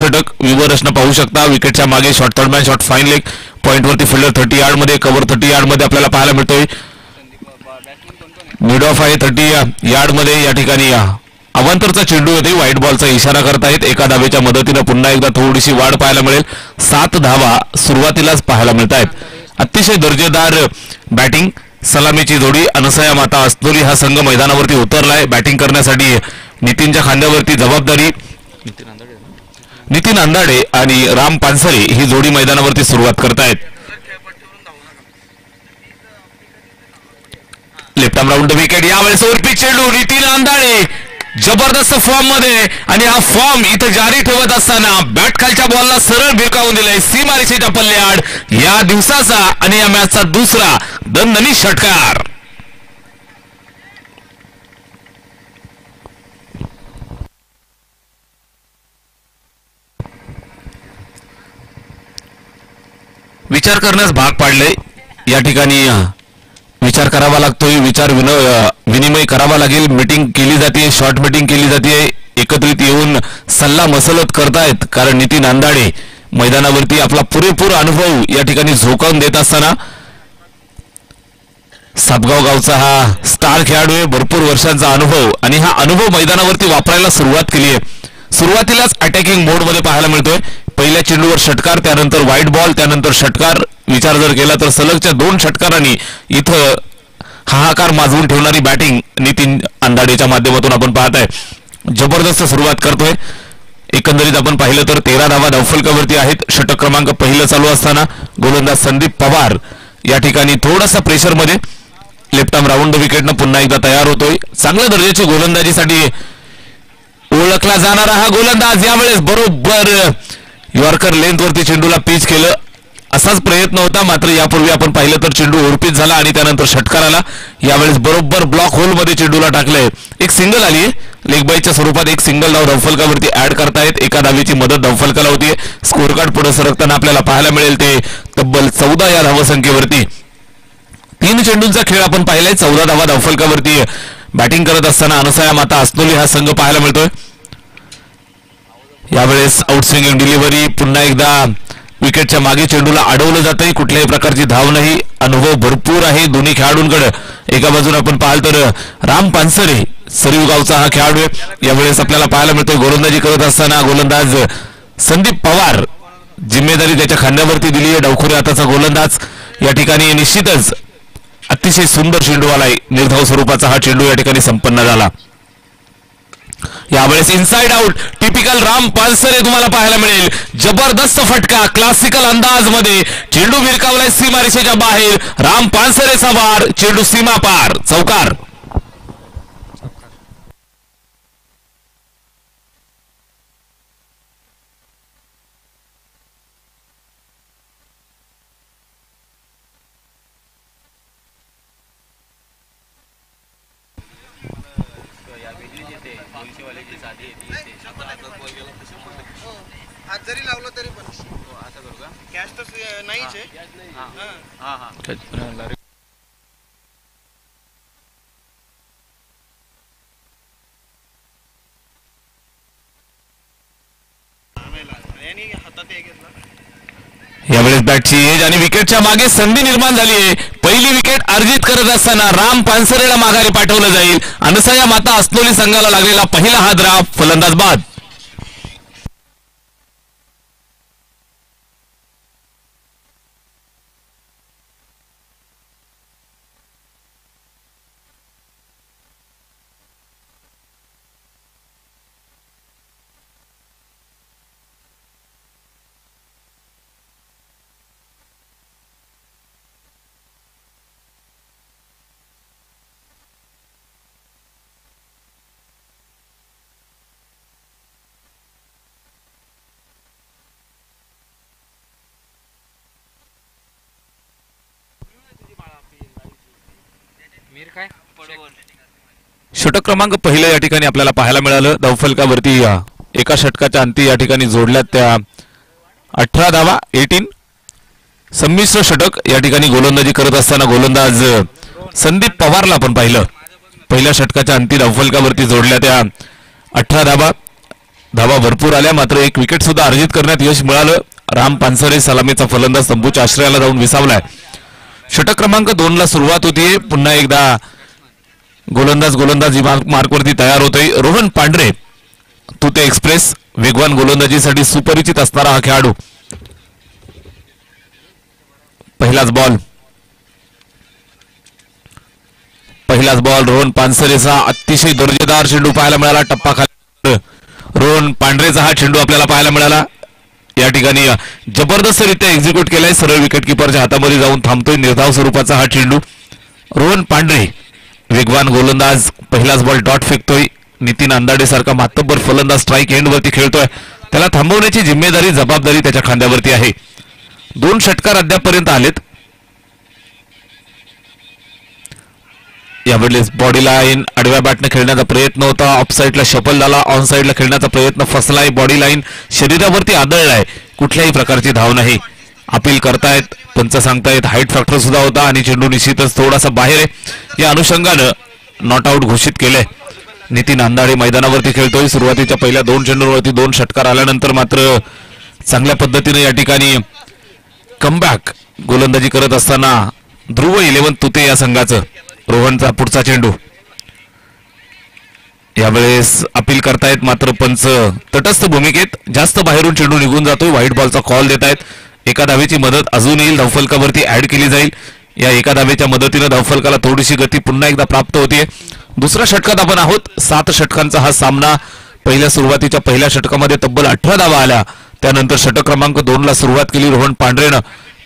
षटक विवर असणं पाहू शकता. विकेटच्या मागे shot, third man shot, fine leg पॉइंटवरती फिल्डर 30 यार्ड मध्ये, कव्हर 30 यार्ड मध्ये आपल्याला पाहायला मिळतोय. मिड ऑफ आहे 30 यार्ड मध्ये. या ठिकाणी अवांतरचा चेंडू येते, व्हाईट बॉलचा इशारा करतायत. एका धावेच्या मदतीने पुन्हा एकदा थोडीशी वाढ पाहायला मिळेल. 7 धावा सुरुवातीलाच पाहायला मिळत आहेत. अतिशय दर्जेदार बॅटिंग, सलामीची जोडी. अनसया माता असनोली हा संघ मैदानावरती उतरलाय बॅटिंग करण्यासाठी. नितीनच्या खांद्यावरती जबाबदारी. नितीन अंदाडे आणि राम पानसरे ही जोडी मैदानावरती सुरुवात करतायत. Left arm round wicket. यावेळेस ओव्हरपिच चेंडू, नितीन अंदाडे जबरदस्त फॉर्म मध्ये, आणि हा फॉर्म इथं जारी ठेवत असताना बॅट खालच्या बॉलला सरळ भिरकावून दिलाय सीमारेषेच्या पल्ल्याआड. या दिवसाचा आणि या मॅचचा दुसरा दणदणीत षटकार. विचार करण्यास भाग पाडले. या ठिकाणी विचार करावा लागतोय, विचार विनिमय करावा लागेल. मीटिंग केली जाते, शॉर्ट मीटिंग केली जाते. एकत्रित येऊन सल्ला मसलत करतायत, कारण नितीन अंदाडे मैदानावरती आपला पुरेपूर अनुभव या ठिकाणी झोकावून देत असताना. सातगाव गावचा हा स्टार खेळाडू आहे, भरपूर वर्षांचा अनुभव, आणि हा अनुभव मैदानावरती वापरायला सुरुवात केली आहे. सुरुवातीलाच अटॅकिंग मोड मध्ये पाहायला मिळतोय. पहिल्या चेंडूवर षटकार, त्यानंतर व्हाईट बॉल, त्यानंतर षटकार. विचार जर केला तर सलगच्या 2 षटकारांनी इथं हाहाकार माजवून ठेवणारी बॅटिंग नितीन अंदाडेच्या माध्यमातून आपण पाहताय. जबरदस्त सुरुवात करतोय. एकंदरीत आपण पाहिलं तर 13 धावा धावफलकावरती आहेत. षटक क्रमांक पहिलं चालू असताना गोलंदाज संदीप पवार या ठिकाणी थोडासा प्रेशर मध्ये लेफ्ट आर्म राऊंड विकेटनं पुन्हा एकदा तयार होतोय. चांगल्या दर्जाची गोलंदाजीसाठी ओळखला जाणारा हा गोलंदाज यावेळेस बरोबर यॉर्कर लेंथ वरती चेंडूला पिच केलं. असाच प्रयत्न होता, मात्र यापूर्वी आपण पाहिलं तर चेंडू ओरपीच झाला आणि त्यानंतर षटकार आला. यावेळेस बरोबर ब्लॉक होल मध्ये चेंडूला टाकलंय. एक सिंगल आली, लेग बाईच्या स्वरूपात एक सिंगल धाव धावफलकावरती ऍड करतायत. एका धावेची मदत धावफलकाला होती. स्कोर कार्ड पुढे सरकताना आपल्याला पाहायला मिळेल ते तब्बल 14 या धावसंख्येवरती. 3 चेंडूंचा खेळ आपण पाहिलाय. 14 धावा धावफलकावरती बॅटिंग करत असताना अनसया माता असनोली हा संघ पाहायला मिळतोय. यावेळेस आउटस्विंगिंग डिलिव्हरी, पुन्हा एकदा विकेटच्या मागे चेंडूला अडवलं जातंय. कुठल्याही प्रकारची धाव नाही. अनुभव भरपूर आहे दोन्ही खेळाडूंकडे. एका बाजूने आपण पाहाल तर राम पानसरे सरीव गावचा हा खेळाडू आहे. यावेळेस आपल्याला पाहायला मिळतोय गोलंदाजी करत असताना गोलंदाज संदीप पवार, जिम्मेदारी त्याच्या खांद्यावरती दिली आहे. डावखुरे हाताचा गोलंदाज. या ठिकाणी निश्चितच अतिशय सुंदर चेंडू आलाय. निर्धाव स्वरूपाचा हा चेंडू या ठिकाणी संपन्न झाला. यावेळेस inside out, typical Ram Pansare तुम्हाला पाहायला मिळेल. जबरदस्त फटका, क्लासिकल अंदाज मध्ये चेंडू भिरकावलाय सीमारेषेच्या बाहेर. राम पानसरेचा वार, चेंडू सीमा पार, चौकार. जरी लावलं तरी पण असं करू का? कॅश तर नाहीच आहे. यावेळेस बॅटची एज आणि विकेटच्या मागे संधी निर्माण झाली आहे. पहिली विकेट अर्जित करत असताना राम पानसरेला माघारी पाठवलं जाईल. अनसया माता असनोली संघाला लागलेला पहिला हा ड्राफ्ट फलंदाज बाद. षटक क्रमांक पहिलं या ठिकाणी आपल्याला पाहायला मिळालं. धावफलकावरती एका षटकाच्या अंती या ठिकाणी जोडल्यात त्या 18 धावा, 18. संमिश्र षटक या ठिकाणी गोलंदाजी करत असताना गोलंदाज संदीप पवारला आपण पाहिलं. पहिल्या षटकाच्या अंती धावफलकावरती जोडल्या त्या 18 धावा. धावा भरपूर आल्या, मात्र एक विकेट सुद्धा अर्जित करण्यात यश मिळालं. राम पानसरे सलामीचा फलंदाज तंबूच्या आश्रयाला जाऊन विसावलाय. षटक क्रमांक 2 ला सुरुवात होतीये. पुन्हा एकदा गोलंदाजी मार्कवरती तयार होतोय. रोहन पांढरे तुते एक्सप्रेस वेगवान गोलंदाजीसाठी सुपरिचित असणारा हा खेळाडू. पहिलाच बॉल रोहन पानसरेचा अतिशय दर्जेदार चेंडू पाहायला मिळाला. टप्पा खाली रोहन पांढरेचा हा चेंडू आपल्याला पाहायला मिळाला. या ठिकाणी जबरदस्तरित्या एक्झिक्यूट केलाय. सरळ विकेट किपरच्या हातामध्ये जाऊन थांबतोय. निर्धाव स्वरूपाचा हा चेंडू. रोहन पांढरे वेगवान गोलंदाज पहिलाच बॉल डॉट फेकतोय. नितीन अंदाडे सारखा मातब्बर फलंदाज स्ट्राईक एंड वरती खेळतोय. त्याला थांबवण्याची जबाबदारी त्याच्या खांद्यावरती आहे. 2 षटकार अद्यापपर्यंत आलेत. यावेळेस बॉडी लाईन आडव्या बॅटने खेळण्याचा प्रयत्न होता. ऑफ साईडला शफल झाला. ऑन साईडला खेळण्याचा प्रयत्न फसलाय. बॉडी लाईन शरीरावरती आदळलाय. कुठल्याही प्रकारची धाव नाही. अपील करतायत, पंच सांगतायत हाईट फॅक्टर सुद्धा होता आणि चेंडू निश्चितच थोडासा बाहेर आहे. या अनुषंगानं नॉट आउट घोषित केलंय. नितीन अंदाडे मैदानावरती खेळतोय. सुरुवातीच्या पहिल्या 2 चेंडूंवरती 2 षटकार आल्यानंतर मात्र चांगल्या पद्धतीने या ठिकाणी कमबॅक गोलंदाजी करत असताना ध्रुव 11 तुते या संघाचं. रोहनचा पुढचा चेंडू यावेळेस अपील करतायत, मात्र पंच तटस्थ भूमिकेत. जास्त बाहेरून चेंडू निघून जातोय. व्हाईट बॉलचा कॉल देत आहेत. एका धावेची मदत अजून येईल. धावफलकावरती ऍड केली जाईल. या एका धावेच्या मदतीने धावफलकाला थोडीशी गती पुन्हा एकदा प्राप्त होतीये. दुसऱ्या षटकात आपण आहोत. 7 षटकांचा हा सामना. सुरुवातीच्या पहिल्या षटकामध्ये तब्बल 18 धावा आल्या. त्यानंतर षटक क्रमांक 2 ला सुरुवात केली रोहन पांढरेनं.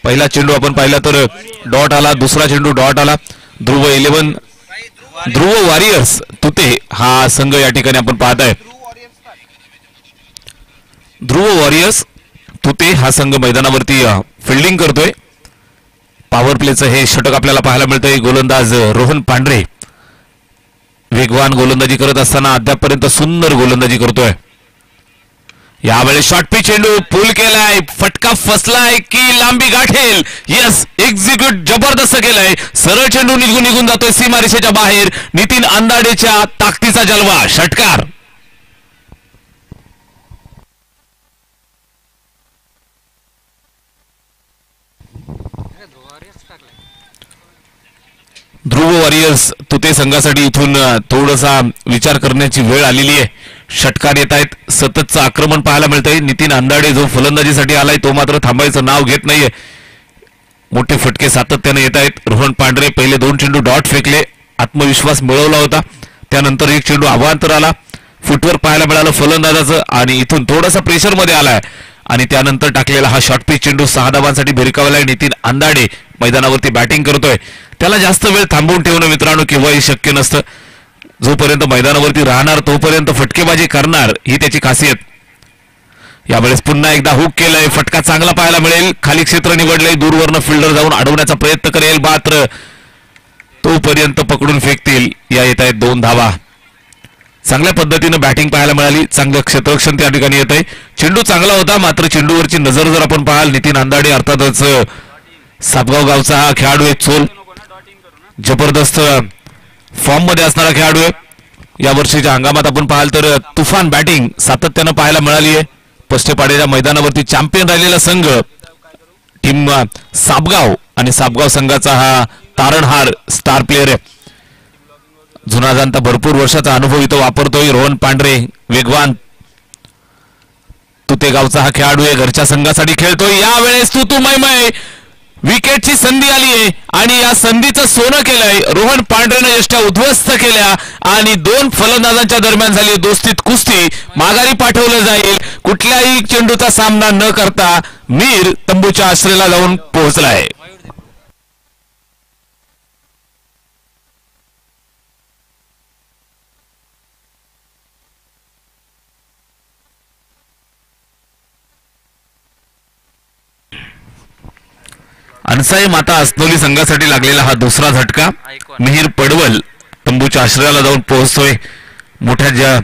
पहिला चेंडू आपण पाहिला तर डॉट आला. दुसरा चेंडू डॉट आला. ध्रुव वॉरियर्स तुते हा संघ या ठिकाणी आपण पाहताय. ध्रुव वॉरियर्स तुते हा संघ मैदानावरती फिल्डिंग करतोय. पॉवर प्लेचं हे षटक आपल्याला पाहायला मिळतंय. गोलंदाज रोहन पांढरे वेगवान गोलंदाजी करत असताना अद्यापपर्यंत सुंदर गोलंदाजी करतोय. यावेळेस शॉर्ट पिच चेंडू पुल केलाय. फटका फसलाय की लांबी गाठेल. यस, एक्झिक्यूट जबरदस्त केलाय. सरळ चेंडू निघून जातोय सीमारेषेच्या बाहेर. नितीन अंदाडेच्या ताकदीचा जलवा. षटकार. ध्रुव वॉरियर्स तुते संघासाठी इथून थोडासा विचार करण्याची वेळ आलेली आहे. षटकार येत आहेत. सततचं आक्रमण पाहायला मिळतंय. नितीन अंदाडे जो फलंदाजीसाठी आलाय तो मात्र थांबायचं नाव घेत नाहीये. मोठे फटके सातत्याने येत आहेत. रोहन पांढरे पहिले 2 चेंडू डॉट फेकले. आत्मविश्वास मिळवला होता. त्यानंतर एक चेंडू अवांतर आला. फुटवर पाहायला मिळालं फलंदाजाचं आणि इथून थोडासा प्रेशर मध्ये आलाय आणि त्यानंतर टाकलेला हा शॉर्ट पिच चेंडू 6 धावांसाठी भिरकावलाय. नितीन अंदाडे मैदानावरती बॅटिंग करतोय. त्याला जास्त वेळ थांबवून ठेवणं मित्रांनो केव्हाही शक्य नसतं. जोपर्यंत मैदानावरती राहणार तोपर्यंत फटकेबाजी करणार ही त्याची खासियत. यावेळेस पुन्हा एकदा हुक केलंय. फटका चांगला पाहायला मिळेल. खाली क्षेत्र निवडलंय. दूरवरनं फिल्डर जाऊन अडवण्याचा प्रयत्न करेल, मात्र तोपर्यंत पकडून फेकतील. या येत आहेत 2 धावा. चांगल्या पद्धतीनं बॅटिंग पाहायला मिळाली. चांगलं क्षेत्ररक्षण त्या ठिकाणी येत आहे. चेंडू चांगला होता, मात्र चेंडूवरची नजर जर आपण पाहाल, नितीन अंदाडे अर्थातच सापगाव गावचा हा खेळाडू आहे. चोल जबरदस्त फॉर्म मध्ये असणारा खेळाडू आहे. या वर्षीच्या हंगामात आपण पाहाल तर तुफान बॅटिंग सातत्यानं पाहायला मिळाली आहे. पष्टेपाड्याच्या मैदानावरती चॅम्पियन राहिलेला संघ टीम सापगाव आणि सापगाव संघाचा हा तारणहार स्टार प्लेअर आहे. जुना जाणता भरपूर वर्षाचा अनुभव इथं वापरतोय. रोहन पांढरे वेगवान तुतेगावचा हा खेळाडू आहे. घरच्या संघासाठी खेळतोय. यावेळेस तू मैमय विकेटची संधी आली आहे आणि या संधीचं सोनं केलंय. रोहन पांढरेनं यष्ट्या उद्ध्वस्त केल्या आणि 2 फलंदाजांच्या दरम्यान झाली दोस्तीत कुस्ती. माघारी पाठवलं जाईल. कुठल्याही चेंडूचा सामना न करता मीर तंबूच्या आश्रयाला जाऊन पोहोचलाय. अनसाई माता असनोली संघासाठी लागलेला हा दुसरा झटका. मिहीर पडवल तंबूच्या आश्रयाला जाऊन पोहोचतोय. मोठ्या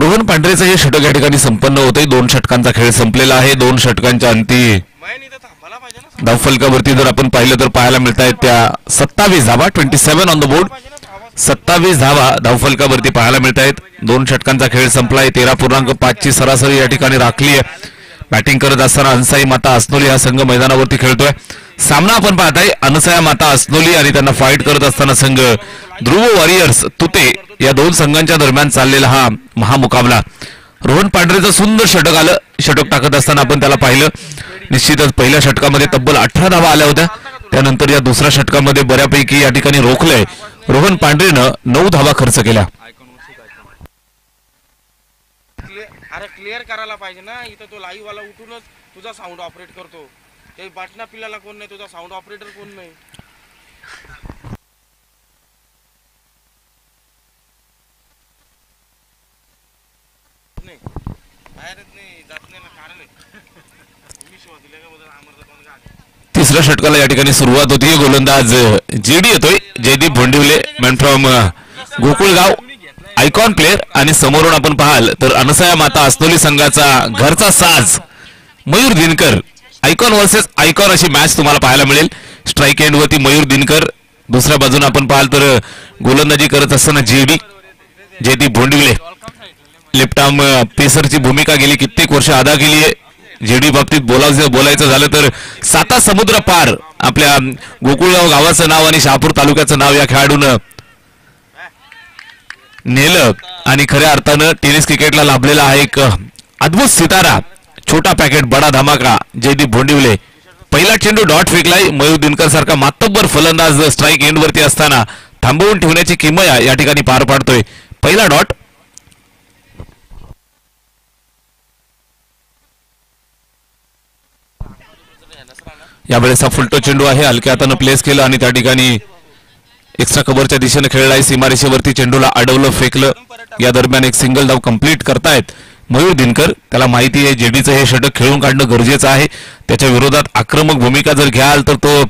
रोहन पांढरेचं हे षटक या ठिकाणी संपन्न होतंय. 2 षटकांचा खेळ संपलेला आहे. 2 षटकांच्या अंती मैन इथं थांबायला पाहिजे ना. धावफलकावरती जर आपण पाहिलं तर पाहायला मिळत आहेत त्या 27 धावा, 27 ऑन द बोर्ड. 27 धावा धावफलकावरती पाहायला मिळत आहेत. 2 षटकांचा खेळ संपलाय. 13.5 ची सरासरी या ठिकाणी राखली आहे. बॅटिंग करत असताना अनसाई माता असनोली हा संघ मैदानावरती खेळतोय. सामना आपण पाहताय अनसाया माता असनोली आणि त्यांना फाईट करत असताना संघ ध्रुव वॉरियर्स तुते या 2 संघांच्या दरम्यान चाललेला हा महामुकाबला. रोहन पांढरेचं सुंदर षटक आलं. षटक टाकत असताना आपण त्याला पाहिलं. निश्चितच पहिल्या षटकामध्ये तब्बल 18 धावा आल्या होत्या. त्यानंतर या दुसऱ्या षटकामध्ये बऱ्यापैकी या ठिकाणी रोखलंय. रोहन पांढरेनं 9 धावा खर्च केल्या. अरे क्लिअर करायला पाहिजे ना. इथं तो लाईव्ह वाला उठूनच तुझा साऊंड ऑपरेट करतो. ते बाटना पिल्लाला कोण नाही, तुझा साऊंड ऑपरेटर कोण नाही. तिसऱ्या षटकाला या ठिकाणी सुरुवात होती. गोलंदाज जेडी येतोय. Jaydeep Bhondivale man from Gokulgaon, icon player. आणि समोरून आपण पाहाल तर अनसाया माता असनोली संघाचा घरचा साज Mayur Dinkar. Icon versus icon अशी मॅच तुम्हाला पाहायला मिळेल. स्ट्राईक एंड वरती मयूर दिनकर. दुसऱ्या बाजूने आपण पाहाल तर गोलंदाजी करत असताना जयदीप भोंडिवले. लेफ्ट आर्म पेसरची भूमिका गेली कित्येक वर्ष अदा केली आहे. जेडी बाबतीत बोलायचं झालं तर 7 समुद्र पार आपल्या गोकुळगाव गावाचं नाव आणि शहापूर तालुक्याचं नाव या खेळाडूनं नेलं. आणि खऱ्या अर्थानं टेनिस क्रिकेटला लाभलेला आहे एक अद्भुत सितारा. छोटा पॅकेट बडा धमाका जयदीप भोंडिवले. पहिला चेंडू डॉट फेकलाय. मयूर दिनकर सारखा मातब्बर फलंदाज स्ट्राईक एंड वरती असताना थांबवून ठेवण्याची किमया या ठिकाणी पार पाडतोय. पहिला डॉट. यावेळेस फुलटो चेंडू आहे. हलक्या हातानं प्लेस केलं आणि त्या ठिकाणी एक्स्ट्रा कव्हरच्या दिशेने खेळलाय. सीमारेषेवरती चेंडूला अडवलं, फेकलं. या दरम्यान एक सिंगल धाव कंप्लीट करतायत मयूर दिनकर. त्याला माहिती आहे जेडीचं हे षटक खेळून काढणं गरजेचं आहे. त्याच्या विरोधात आक्रमक भूमिका जर घ्याल तर तो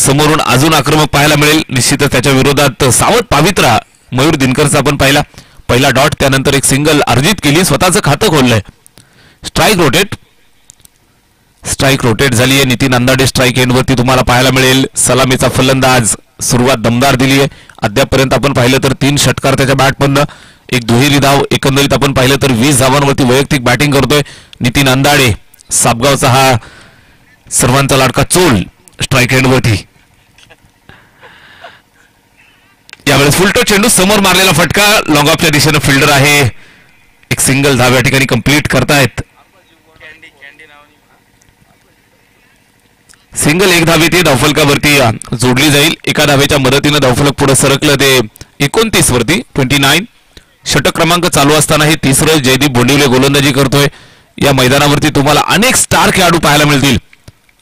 समोरून अजून आक्रमक पाहायला मिळेल. निश्चितच त्याच्या विरोधात सावध पावित्रा मयूर दिनकरचा आपण पाहिला. पहिला डॉट, त्यानंतर एक सिंगल अर्जित केली, स्वतःचं खातं खोललंय. स्ट्राईक रोटेट झाली आहे. नितीन अंदाडे स्ट्राईक एंड वरती तुम्हाला पाहायला मिळेल. सलामीचा फलंदाज. सुरुवात दमदार दिली आहे. अद्यापर्यंत आपण पाहिलं तर 3 षटकार त्याच्या बॅटमधनं, एक दुहेरी धाव. एकंदरीत आपण पाहिलं तर 20 धावांवरती वैयक्तिक बॅटिंग करतोय नितीन अंदाडे. सापगावचा हा सर्वांचा लाडका चोल स्ट्राईक एंड वरती. यावेळेस फुलटो चेंडू, समोर मारलेला फटका, लॉंग ऑफच्या दिशेनं फिल्डर आहे. एक सिंगल धाव या ठिकाणी कंप्लीट करतायत. सिंगल एक धाव येते. धावफलकावरती जोडली जाईल. एका धावेच्या मदतीनं धावफलक पुढे सरकलं ते 29 वरती 29. षटक क्रमांक चालू असताना हे तिसरं जयदीप भोंडिवले गोलंदाजी करतोय. या मैदानावरती तुम्हाला अनेक स्टार खेळाडू पाहायला मिळतील.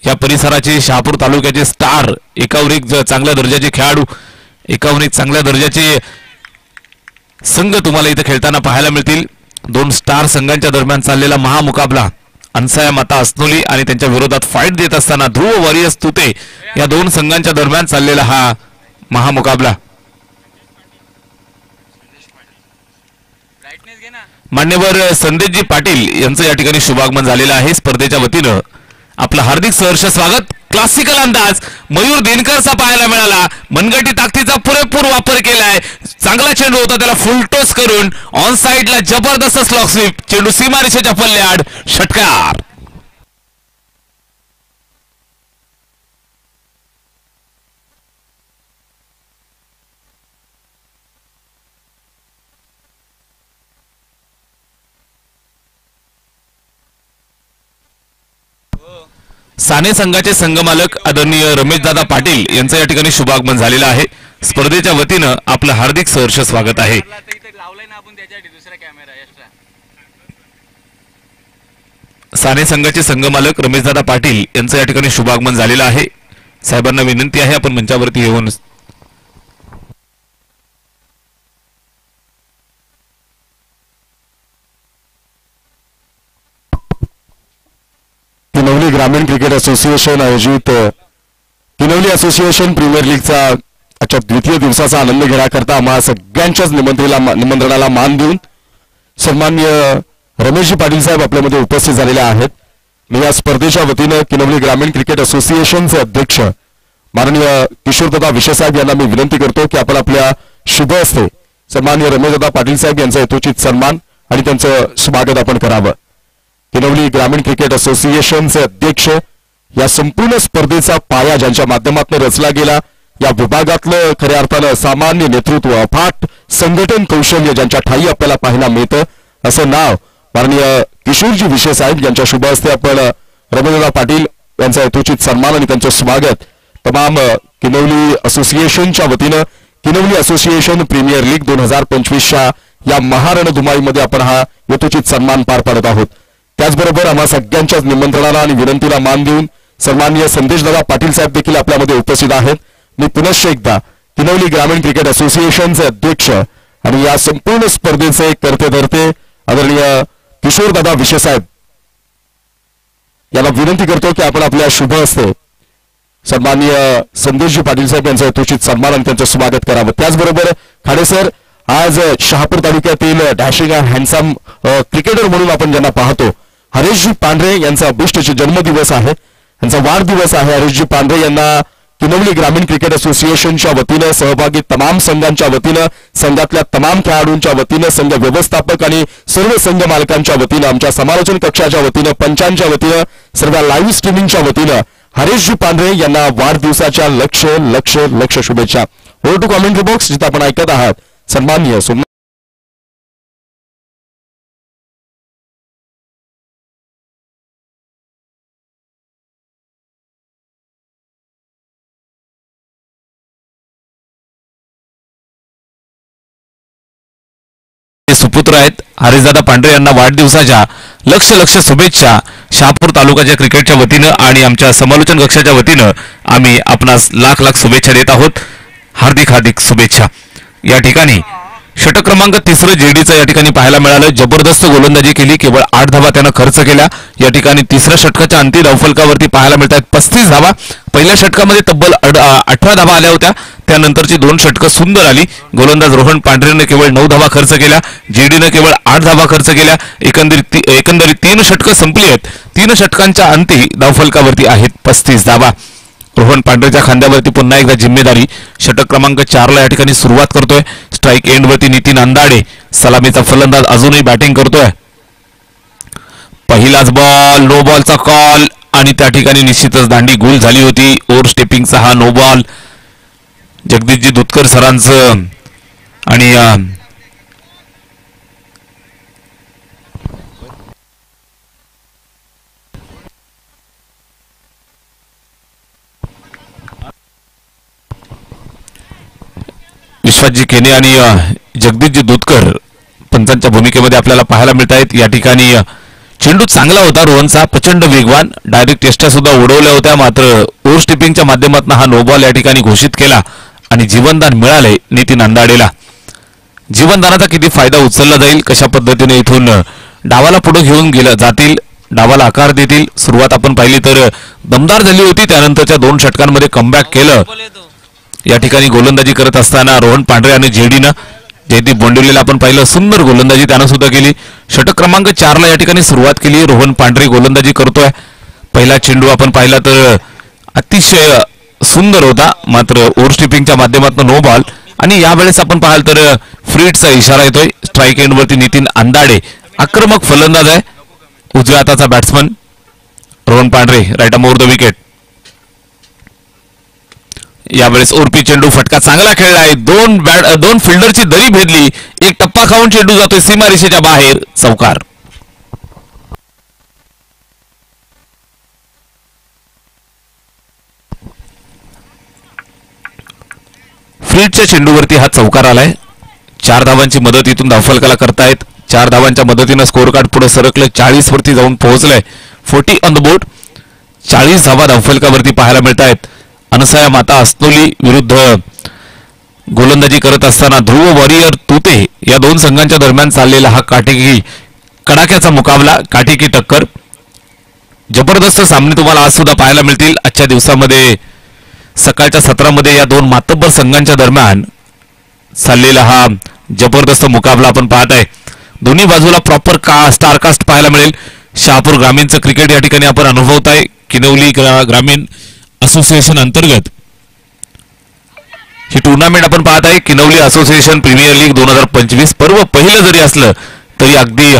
या परिसराचे शहापूर तालुक्याचे स्टार, एकावर एक चांगल्या दर्जाचे खेळाडू, एकावर एक चांगल्या दर्जाचे संघ तुम्हाला इथे खेळताना पाहायला मिळतील. 2 स्टार संघांच्या दरम्यान चाललेला महामुकाबला. अनसाया माता असनोली आणि त्यांच्या विरोधात फाईट देत असताना ध्रुव वॉरियर्स तुते या 2 संघांच्या दरम्यान चाललेला हा महामुकाबला. मान्यवर संदेशजी पाटील यांचं या ठिकाणी शुभागमन झालेलं आहे. स्पर्धेच्या वतीनं आपलं हार्दिक सहर्ष स्वागत. क्लासिकल अंदाज मयूर दिनकरचा पाहायला मिळाला. मनगटी ताकदीचा पुरेपूर वापर केलाय. चांगला चेंडू होता, त्याला फुल टॉस करून ऑन साइडला जबरदस्त स्लॉक स्वीप. चेंडू सीमारेषेच्या पल्ल्याआड, षटकार. साने संघाचे संघमालक आदरणीय रमेशदादा पाटील यांचं या ठिकाणी शुभागमन झालेलं आहे. स्पर्धेच्या वतीनं आपलं हार्दिक सहर्ष स्वागत आहे. साने संघाचे संघमालक रमेशदादा पाटील यांचं या ठिकाणी शुभागमन झालेलं आहे. साहेबांना विनंती आहे आपण मंचावरती येऊन पिनवली ग्रामीण क्रिकेट असोसिएशन आयोजित पिनवली असोसिएशन प्रीमियर लीगचा आजच्या द्वितीय दिवसाचा आनंद घेण्याकरता आम्हा सगळ्यांच्याच निमंत्रणाला मान देऊन सन्माननीय रमेशजी पाटील साहेब आपल्यामध्ये उपस्थित झालेले आहेत. मी या स्पर्धेच्या वतीनं किनवली ग्रामीण क्रिकेट असोसिएशनचे अध्यक्ष माननीय किशोरदादा विशे साहेब यांना मी विनंती करतो की आपण आपल्या शुभ हस्ते सन्माननीय रमेशदादा पाटील साहेब यांचा यथोचित सन्मान आणि त्यांचं स्वागत आपण करावं. किनवली ग्रामीण क्रिकेट असोसिएशनचे अध्यक्ष, या संपूर्ण स्पर्धेचा पाया ज्यांच्या माध्यमातून रचला गेला, या विभागातलं खऱ्या अर्थानं सामान्य नेतृत्व, अफाट संघटन कौशल्य ज्यांच्या ठाई आपल्याला पाहायला मिळतं, असं नाव माननीय किशोरजी विशे साहेब यांच्या शुभ हस्ते आपण रमेशदादा पाटील यांचा यथोचित सन्मान आणि त्यांचं स्वागत तमाम किनवली असोसिएशनच्या वतीनं किनवली असोसिएशन प्रीमियर लीग 2025च्या या महारणधुमाळीमध्ये आपण हा यथोचित सन्मान पार पाडत आहोत. त्याचबरोबर आम्हा सगळ्यांच्याच निमंत्रणाला आणि विनंतीला मान देऊन सन्माननीय संदेशदादा पाटील साहेब देखील आपल्यामध्ये उपस्थित आहेत. मी पुनश्च एकदा किनवली ग्रामीण क्रिकेट असोसिएशनचे अध्यक्ष आणि या संपूर्ण स्पर्धेचे करते धरते आदरणीय किशोरदादा विशे साहेब याला विनंती करतो की आपण आपल्या शुभ हस्ते सन्माननीय संदेशजी पाटील साहेब यांचा यथोचित सन्मान आणि त्यांचं स्वागत करावं. त्याचबरोबर खाडे सर, आज शहापूर तालुक्यातील डॅशिंग अँड हँडसम क्रिकेटर म्हणून आपण ज्यांना पाहतो, हरेशजी पांढरे यांचा अभिष्टचे जन्मदिवस आहे, यांचा वाढदिवस आहे. हरेशजी पांढरे यांना किनवली ग्रामीण क्रिकेट असोसिएशनच्या वतीनं, सहभागी तमाम संघांच्या वतीनं, संघातल्या तमाम खेळाडूंच्या वतीनं, संघ व्यवस्थापक आणि सर्व संघ मालकांच्या वतीनं, आमच्या समालोचन कक्षाच्या वतीनं, पंचांच्या वतीनं, सर्व लाईव्ह स्ट्रीमिंगच्या वतीनं हरेशजी पांढरे यांना वाढदिवसाच्या लक्ष लक्ष लक्ष शुभेच्छा. ओव्हर टू कॉमेंट्री बॉक्स, जिथे आपण ऐकत आहात सन्माननीय सुपुत्र आहेत हरीशदादा पांढरे यांना वाढदिवसाच्या लक्ष लक्ष शुभेच्छा. शहापूर तालुक्याच्या क्रिकेटच्या वतीनं आणि आमच्या समालोचन कक्षाच्या वतीनं आम्ही आपणास लाख लाख शुभेच्छा देत आहोत. हार्दिक हार्दिक शुभेच्छा. या ठिकाणी षटक क्रमांक 3 जेडीचं या ठिकाणी पाहायला मिळालं. जबरदस्त गोलंदाजी केली, केवळ 8 धावा त्यानं खर्च केल्या. या ठिकाणी तिसऱ्या षटकाच्या अंतिम धावफलकावरती पाहायला मिळतात 35 धावा. पहिल्या षटकामध्ये तब्बल 18 धावा आल्या होत्या, त्यानंतरची 2 षटकं सुंदर आली. गोलंदाज रोहन पांढरेने केवळ 9 धावा खर्च केल्या, जेडीनं केवळ 8 धावा खर्च केल्या. एकंदरीत 3 षटकं संपली आहेत. 3 षटकांच्या अंती धावफलकावरती आहेत 35 धावा. रोहन पांढरेच्या खांद्यावरती पुन्हा एकदा जिम्मेदारी. षटक क्रमांक 4 ला या ठिकाणी सुरुवात करतोय. स्ट्राईक एंडवरती नितीन अंदाडे, सलामीचा फलंदाज अजूनही बॅटिंग करतोय. पहिलाच बॉल, नो बॉलचा कॉल आणि त्या ठिकाणी निश्चितच दांडी गुल झाली होती. ओव्हर स्टेपिंगचा हा नो बॉल जगदीशजी दुधकर सरांचं आणि विश्वासजी केने आणि जगदीशजी दुधकर पंचांच्या भूमिकेमध्ये आपल्याला पाहायला मिळत आहेत. या ठिकाणी चेंडू चांगला होता रोहनचा, प्रचंड वेगवान, डायरेक्ट टेस्टा सुद्धा उडवल्या होत्या, मात्र ओव्हर स्टिपिंगच्या माध्यमातून हा नो बॉल या ठिकाणी घोषित केला आणि जीवनदान मिळाले नितीन अंदाडेला. जीवनदानाचा किती फायदा उचलला जाईल, कशा पद्धतीने इथून डावाला पुढे घेऊन गेलं जातील, डावाला आकार देतील. सुरुवात आपण पाहिली तर दमदार झाली होती, त्यानंतरच्या 2 षटकांमध्ये कमबॅक केलं. या ठिकाणी गोलंदाजी करत असताना रोहन पांढरे आणि जेडीनं, जयदीप बोंडिवलीला आपण पाहिलं, सुंदर गोलंदाजी त्यानं सुद्धा केली. षटक क्रमांक 4 ला या ठिकाणी सुरुवात केली. रोहन पांढरे गोलंदाजी करतोय. पहिला चेंडू आपण पाहिला तर अतिशय सुंदर होता, मात्र ओव्हर स्टिपिंगच्या माध्यमातून नो बॉल. आणि यावेळेस आपण पाहाल तर फ्रीटचा इशारा येतोय. स्ट्राईक एंडवरती नितीन अंदाडे, आक्रमक फलंदाज आहे, उजव्या हाताचा batsman Rohan Pandhare, right arm over the wicket. यावेळेस ओरपी चेंडू, फटका चांगला खेळला आहे. 2 फिल्डरची दरी भेदली, एक टप्पा खाऊन चेंडू जातोय सीमारेषेच्या बाहेर, चौकार. फ्रीटच्या चेंडूवरती हा चौकार आलाय. 4 धावांची मदत इथून धावफलकाला करतायत. 4 धावांच्या मदतीनं स्कोर कार्ड पुढे सरकलं, 40 वरती जाऊन पोहोचलंय. 40 ऑन द बोर्ड. 40 धावा धावफलकावरती पाहायला मिळत आहेत. अनसया माता अस्नोली विरुद्ध गोलंदाजी करत असताना ध्रुव वॉरियर तुते या 2 संघांच्या दरम्यान चाललेला हा काटेकी कडाक्याचा मुकाबला, काटेकी टक्कर. जबरदस्त सामने तुम्हाला आज सुद्धा पाहायला मिळतील. आजच्या दिवसामध्ये सकाळच्या सत्रामध्ये या 2 मातब्बर संघांच्या दरम्यान चाललेला हा जबरदस्त मुकाबला आपण पाहत आहे. दोन्ही बाजूला प्रॉपर स्टारकास्ट पाहायला मिळेल. शहापूर ग्रामीणचं क्रिकेट या ठिकाणी आपण अनुभवताय किनवली ग्रामीण असोसिएशन अंतर्गत ही टुर्नामेंट आपण पाहत आहे. किनवली असोसिएशन प्रीमियर लीग 2025 पर्व पहिलं जरी असलं तरी अगदी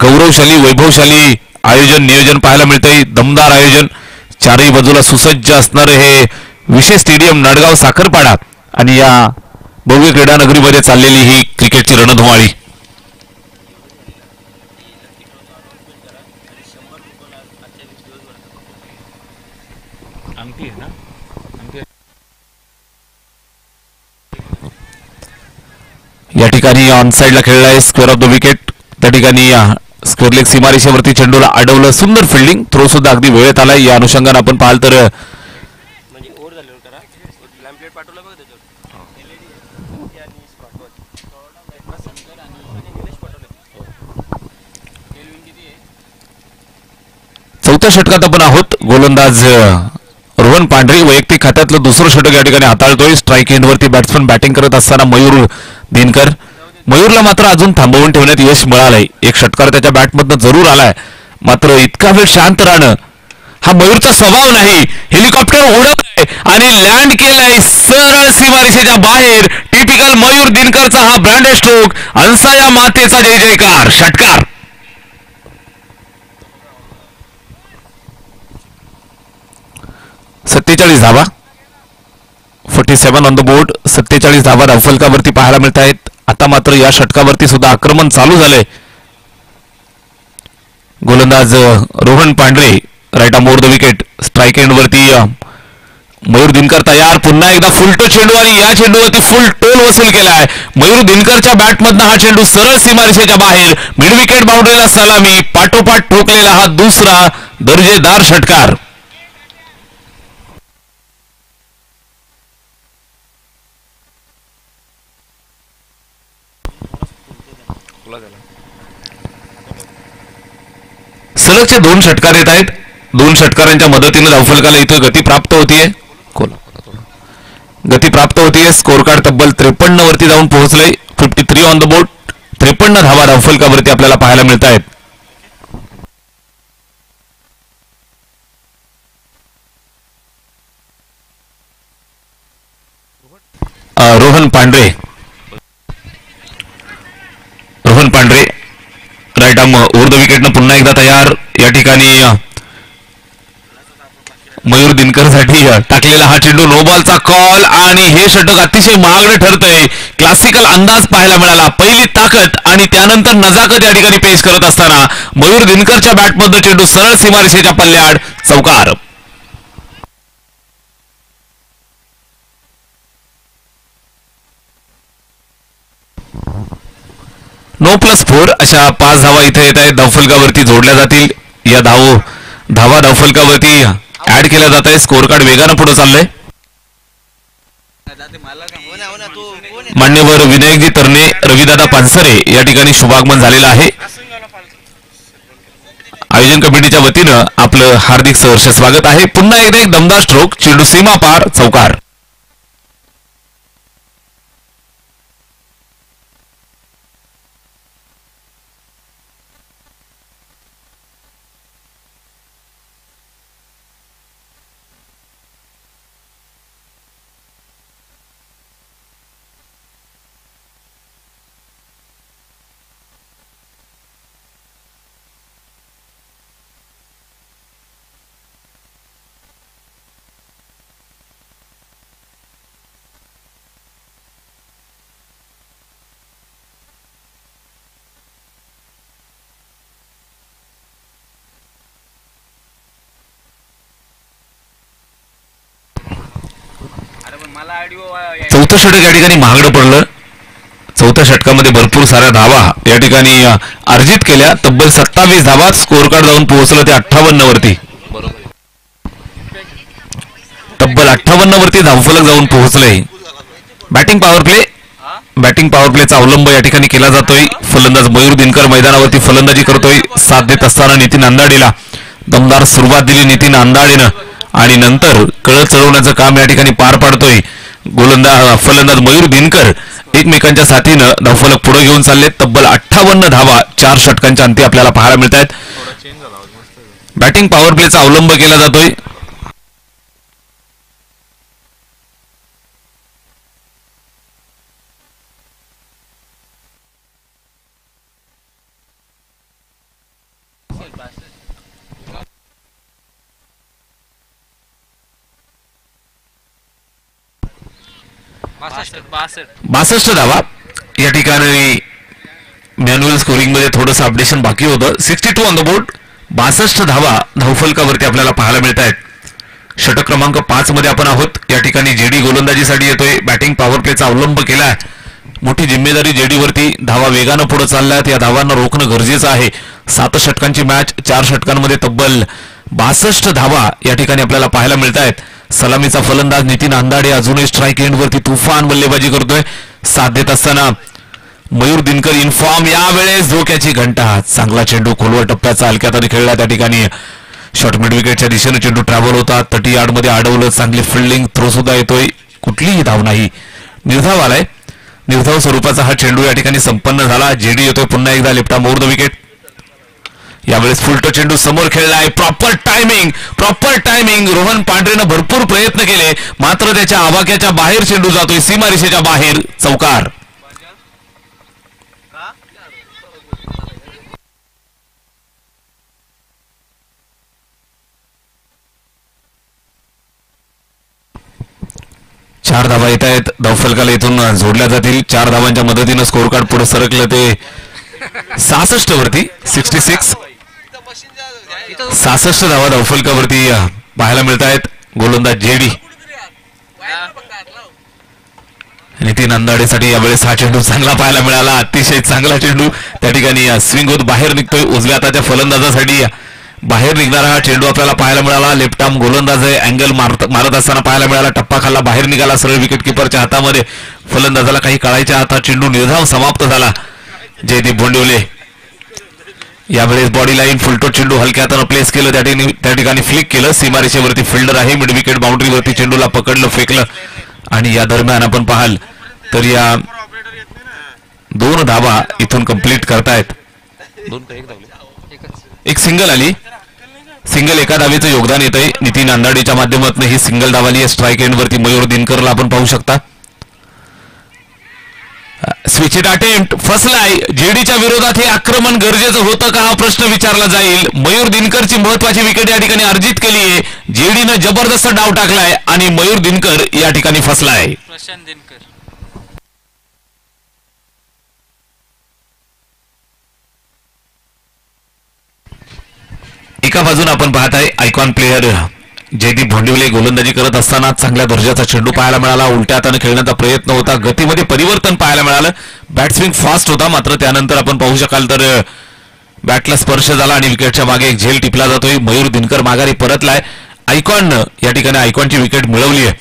गौरवशाली वैभवशाली आयोजन नियोजन पाहायला मिळतंय. दमदार आयोजन, चारही बाजूला सुसज्ज असणारे हे विशेष स्टेडियम नडगाव साखरपाडा आणि या भव्य क्रीडा नगरीमध्ये चाललेली ही क्रिकेटची रणधुमाळी. या ठिकाणी ऑन साइडला खेळला आहे स्क्वेअर ऑफ द विकेट. त्या ठिकाणी स्क्वेअर लेग सीमारेषेवरती चेंडूला अडवलं. सुंदर फिल्डिंग, थ्रो सुद्धा अगदी वेळेत आलाय. या अनुषंगाने आपण पाहाल तर चौथ्या षटकात आपण आहोत. गोलंदाज रोहन पांढरे वैयक्तिक खात्यातलं दुसरं षटक या ठिकाणी हाताळतोय. स्ट्राईक एंडवरती बॅट्समन बॅटिंग करत असताना मयूर दिनकर. मयूरला मात्र अजून थांबवून ठेवण्यात यश मिळालंय. एक षटकार त्याच्या बॅटमधनं जरूर आलाय, मात्र इतका वेळ शांत राहणं हा मयूरचा स्वभाव नाही. हेलिकॉप्टर उडवलंय आणि लँड केलंय सरळ सीमारेषेच्या बाहेर. टिपिकल मयूर दिनकरचा हा ब्रँडेड स्ट्रोक. अंसाया मातेचा जय जयकार. षटकार 47 धावा, 47 ऑन द बोर्ड. 47 धावा धावफलकावरती पाहायला मिळत आहेत. आता मात्र या षटकावरती सुद्धा आक्रमण चालू झालंय. गोलंदाज रोहन पांढरे राईट ऑन बोर्ड द विकेट. स्ट्राईक एंड वरती मयूर दिनकर तयार. पुन्हा एकदा फुलटो चेंडू आणि या चेंडूवरती फुल टोल वसूल केलाय. मयूर दिनकरच्या बॅटमधनं हा चेंडू सरळ सीमारेषेच्या बाहेर. मिड विकेट बाउंड्रीला सलामी. पाठोपाठ ठोकलेला हा दुसरा दर्जेदार षटकार. सलगचे 2 षटकार येत आहेत. 2 षटकारांच्या मदतीने धावफलकाला इथं गती प्राप्त होतीये. स्कोर कार्ड तब्बल 53 वरती जाऊन पोहोचलंय. 53 ऑन द बोर्ड. 53 धावा धावफलकावरती आपल्याला पाहायला मिळत आहेत. Rohan Pandhare right arm over the विकेटनं पुन्हा एकदा तयार. या ठिकाणी मयूर दिनकरसाठी टाकलेला हा चेंडू नो बॉलचा कॉल आणि हे षटक अतिशय महागडं ठरतंय. क्लासिकल अंदाज पाहायला मिळाला. पहिली ताकद आणि त्यानंतर नजाकत या ठिकाणी पेश करत असताना मयूर दिनकरच्या बॅटमधनं चेंडू सरळ सीमारेषेच्या पल्ल्याआड. चौकार. नो +4 अशा 5 धावा इथे येत आहेत. धावफलकावरती जोडल्या जातील. या धावा धावफलकावरती ऍड केल्या जात आहे. स्कोर कार्ड वेगानं पुढे चाललंय. मान्यवर विनायकजी तरणे, रविदादा पानसरे या ठिकाणी शुभागमन झालेलं आहे. आयोजन कमिटीच्या वतीनं आपलं हार्दिक सहर्ष स्वागत आहे. पुन्हा एकदा एक दमदार स्ट्रोक. चेंडू सीमा पार. चौकार. चौथं षटक या ठिकाणी महागडं पडलं. चौथ्या षटकामध्ये भरपूर साऱ्या धावा या ठिकाणी अर्जित केल्या. तब्बल 27 धावा. स्कोर कार्ड जाऊन पोहोचलं ते 58 वरती. तब्बल 58 वरती धावफलक जाऊन पोहोचलंय. बॅटिंग पॉवर प्लेचा अवलंब या ठिकाणी केला जातोय. फलंदाज मयूर दिनकर मैदानावरती फलंदाजी करतोय. साथ देत असताना नितीन अंदाडीला दमदार सुरुवात दिली नितीन अंदाडीनं आणि नंतर कळ चढवण्याचं काम या ठिकाणी पार पाडतोय फलंदाज मयूर दिनकर एकमेकांच्या साथीनं धावफलक पुढे घेऊन चालले. तब्बल 58 धावा 4 षटकांच्या अंती आपल्याला पाहायला मिळत आहेत. बॅटिंग पॉवर प्लेचा अवलंब केला जातोय. बासष्ट धावा या ठिकाणी मॅन्युअल स्कोरिंग मध्ये थोडंसं अपडेशन बाकी होतं. 62 ऑन द बोर्ड. 62 धावा धावफलकावरती आपल्याला पाहायला मिळत आहेत. षटक क्रमांक 5 मध्ये आपण आहोत. या ठिकाणी जेडी गोलंदाजीसाठी येतोय. बॅटिंग पॉवर प्लेचा अवलंब केलाय. मोठी जिम्मेदारी जेडी वरती. धावा वेगानं पुढे चालल्यात. या धावांना रोखणं गरजेचं आहे. 7 षटकांची मॅच. 4 षटकांमध्ये तब्बल 62 धावा या ठिकाणी आपल्याला पाहायला मिळत आहेत. सलामीचा फलंदाज नितीन अंदाडे अजूनही स्ट्राईक एंडवरती तुफान बल्लेबाजी करतोय. साथ देत असताना मयूर दिनकर इन्फॉर्म. यावेळेस धोक्याची घंटा. चांगला चेंडू खोलवर टप्प्याचा हलक्यात आणि खेळला. त्या ठिकाणी शॉर्ट मिड विकेटच्या दिशेने चेंडू ट्रॅव्हल होता. 30 यार्डमध्ये अडवलं. चांगली फिल्डिंग. थ्रो सुद्धा येतोय. कुठलीही धाव नाही. निर्धाव आलाय. निर्धाव स्वरूपाचा हा चेंडू या ठिकाणी संपन्न झाला. जेडी येतोय पुन्हा एकदा. Left arm over the wicket. यावेळेस फुलटो चेंडू समोर खेळलाय. Proper timing. रोहन पांढरेनं भरपूर प्रयत्न केले मात्र त्याच्या आवाक्याच्या बाहेर चेंडू जातोय. सीमारेषेच्या बाहेर. चौकार. चार धावा येत आहेत. धावफलकाला इथून जोडल्या जातील. 4 धावांच्या मदतीनं स्कोर कार्ड पुढे सरकलं ते 66 वरती. 66 धावा धावफलकावरती पाहायला मिळत आहेत. गोलंदाज जेडी नितीन अंदाडेसाठी यावेळेस हा चेंडू चांगला पाहायला मिळाला. अतिशय चांगला चेंडू त्या ठिकाणी स्विंग होत बाहेर निघतोय. उजव्या हाताच्या फलंदाजासाठी बाहेर निघणारा हा चेंडू आपल्याला पाहायला मिळाला. लेफ्ट आर्म गोलंदाज आहे. अँगल मारत असताना पाहायला मिळाला. टप्पा खाल्ला. बाहेर निघाला. सरळ विकेट किपरच्या हातामध्ये. फलंदाजाला काही काळाच्या हातात चेंडू निर्धाव समाप्त झाला. जयदीप भोंडिवले यावेळेस बॉडी लाईन फुलटो चेंडू हलक्या हातानं प्लेस केलं. त्या ठिकाणी फ्लिक केलं. सीमारेषेवरती फिल्डर आहे. मिड विकेट बाउंड्रीवरती चेंडूला पकडलं, फेकलं आणि या दरम्यान आपण पाहाल तर या 2 धावा इथून कंप्लीट करतायत. एक सिंगल आली. सिंगल एका धावेचं योगदान येत आहे. नितीन अंदाडेच्या माध्यमातून ही सिंगल धाव आली आहे. स्ट्राईक एंडवरती मयूर दिनकरला आपण पाहू शकता. Switch attempt फसलाय. जेडीच्या विरोधात हे आक्रमण गरजेचं होतं का हा प्रश्न विचारला जाईल. मयूर दिनकरची महत्वाची विकेट या ठिकाणी अर्जित केली आहे. जेडीनं जबरदस्त डाव टाकलाय आणि मयूर दिनकर या ठिकाणी फसलाय. प्रशांत दिनकर एका बाजूने आपण पाहत आहे आयकॉन प्लेयर जयदीप भोंडिवले गोलंदाजी करत असताना चांगल्या दर्जाचा चेंडू पाहायला मिळाला. उलट्या हाताने खेळण्याचा प्रयत्न होता. गतीमध्ये परिवर्तन पाहायला मिळालं. बॅटस्विंग फास्ट होता मात्र त्यानंतर आपण पाहू शकाल तर बॅटला स्पर्श झाला आणि विकेटच्या मागे एक झेल टिपला जातोय. मयूर दिनकर माघारी परतलाय. आयकॉन या ठिकाणी आयकॉनची विकेट मिळवली आहे.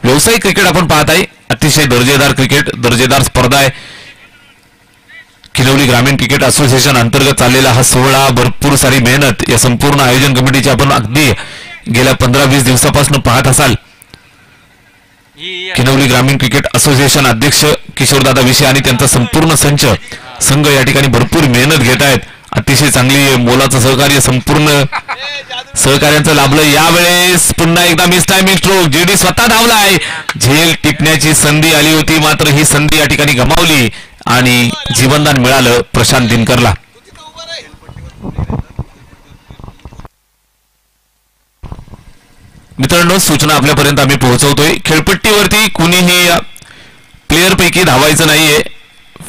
व्यावसायिक क्रिकेट आपण पाहत आहे. अतिशय दर्जेदार क्रिकेट, दर्जेदार स्पर्धा आहे. किनवली ग्रामीण क्रिकेट असोसिएशन अंतर्गत चाललेला हा सोहळा, भरपूर सारी मेहनत या संपूर्ण आयोजन कमिटीची आपण अगदी गेल्या 15-20 दिवसापासून पाहत असाल. किनवली ग्रामीण क्रिकेट असोसिएशन अध्यक्ष किशोरदादा विषय आणि त्यांचा संपूर्ण संघ या ठिकाणी भरपूर मेहनत घेत आहेत. अतिशय चांगली मोलाचं सहकार्य संपूर्ण सहकार्यांचं लाभलं. यावेळेस पुन्हा एकदा मिस टायमिंग स्ट्रोक. जेडी स्वतः धावलाय. झेल टिपण्याची संधी आली होती मात्र ही संधी या ठिकाणी गमावली आणि जीवनदान मिळालं प्रशांत दिनकरला. मित्रांनो, सूचना आपल्यापर्यंत आम्ही पोहोचवतोय. खेळपट्टीवरती कुणीही प्लेयर पैकी धावायचं नाहीये.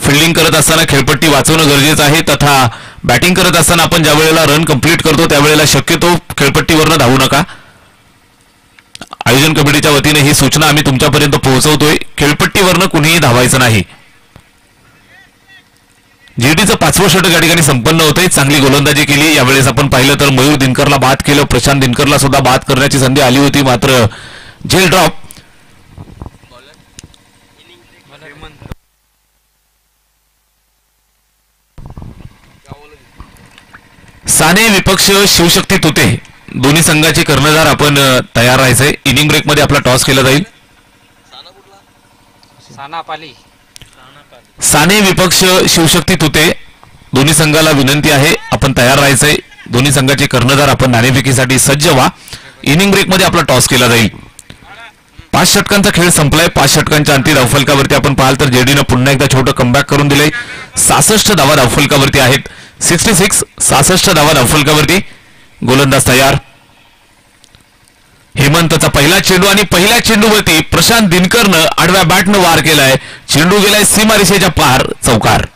फिल्डिंग करत असताना खेळपट्टी वाचवणं गरजेचं आहे. तथा बॅटिंग करत असताना आपण ज्या वेळेला रन कंप्लीट करतो त्यावेळेला शक्यतो खेळपट्टीवरनं धावू नका. आयोजन कमिटीच्या वतीने ही सूचना आम्ही तुमच्यापर्यंत पोहोचवतोय. खेळपट्टीवरनं कुणीही धावायचं नाही. जेडीचं 5वं षटक या ठिकाणी संपन्न होतंय. चांगली गोलंदाजी केली. यावेळेस आपण पाहिलं तर मयूर दिनकरला बाद केलं. प्रशांत दिनकरला सुद्धा बाद करण्याची संधी आली होती मात्र झेल ड्रॉप. साने विपक्ष शिवशक्ती तुते दोन्ही संघाचे कर्णधार आपण तयार राहायचंय. इनिंग ब्रेक मध्ये आपला टॉस केला जाईल. साने विपक्ष शिवशक्ती तुते दोन्ही संघाला विनंती आहे आपण तयार राहायचंय. दोन्ही संघाचे कर्णधार आपण नाणेफेकीसाठी सज्ज व्हा. इनिंग ब्रेक मध्ये आपला टॉस केला जाईल. 5 षटकांचा खेळ संपलाय. 5 षटकांच्या अंतिम धावफलकावरती आपण पाहाल तर जेडीनं पुन्हा एकदा छोटं कमबॅक करून दिलंय. 66 धावा धावफलकावरती आहेत. 66 धावा धावफलकावरती. गोलंदाज तयार. हेमंतचा पहिला चेंडू आणि पहिल्या चेंडूवरती प्रशांत दिनकरनं आडव्या बॅटनं वार केलाय. चेंडू गेलाय सीमारेषेच्या पार. चौकार.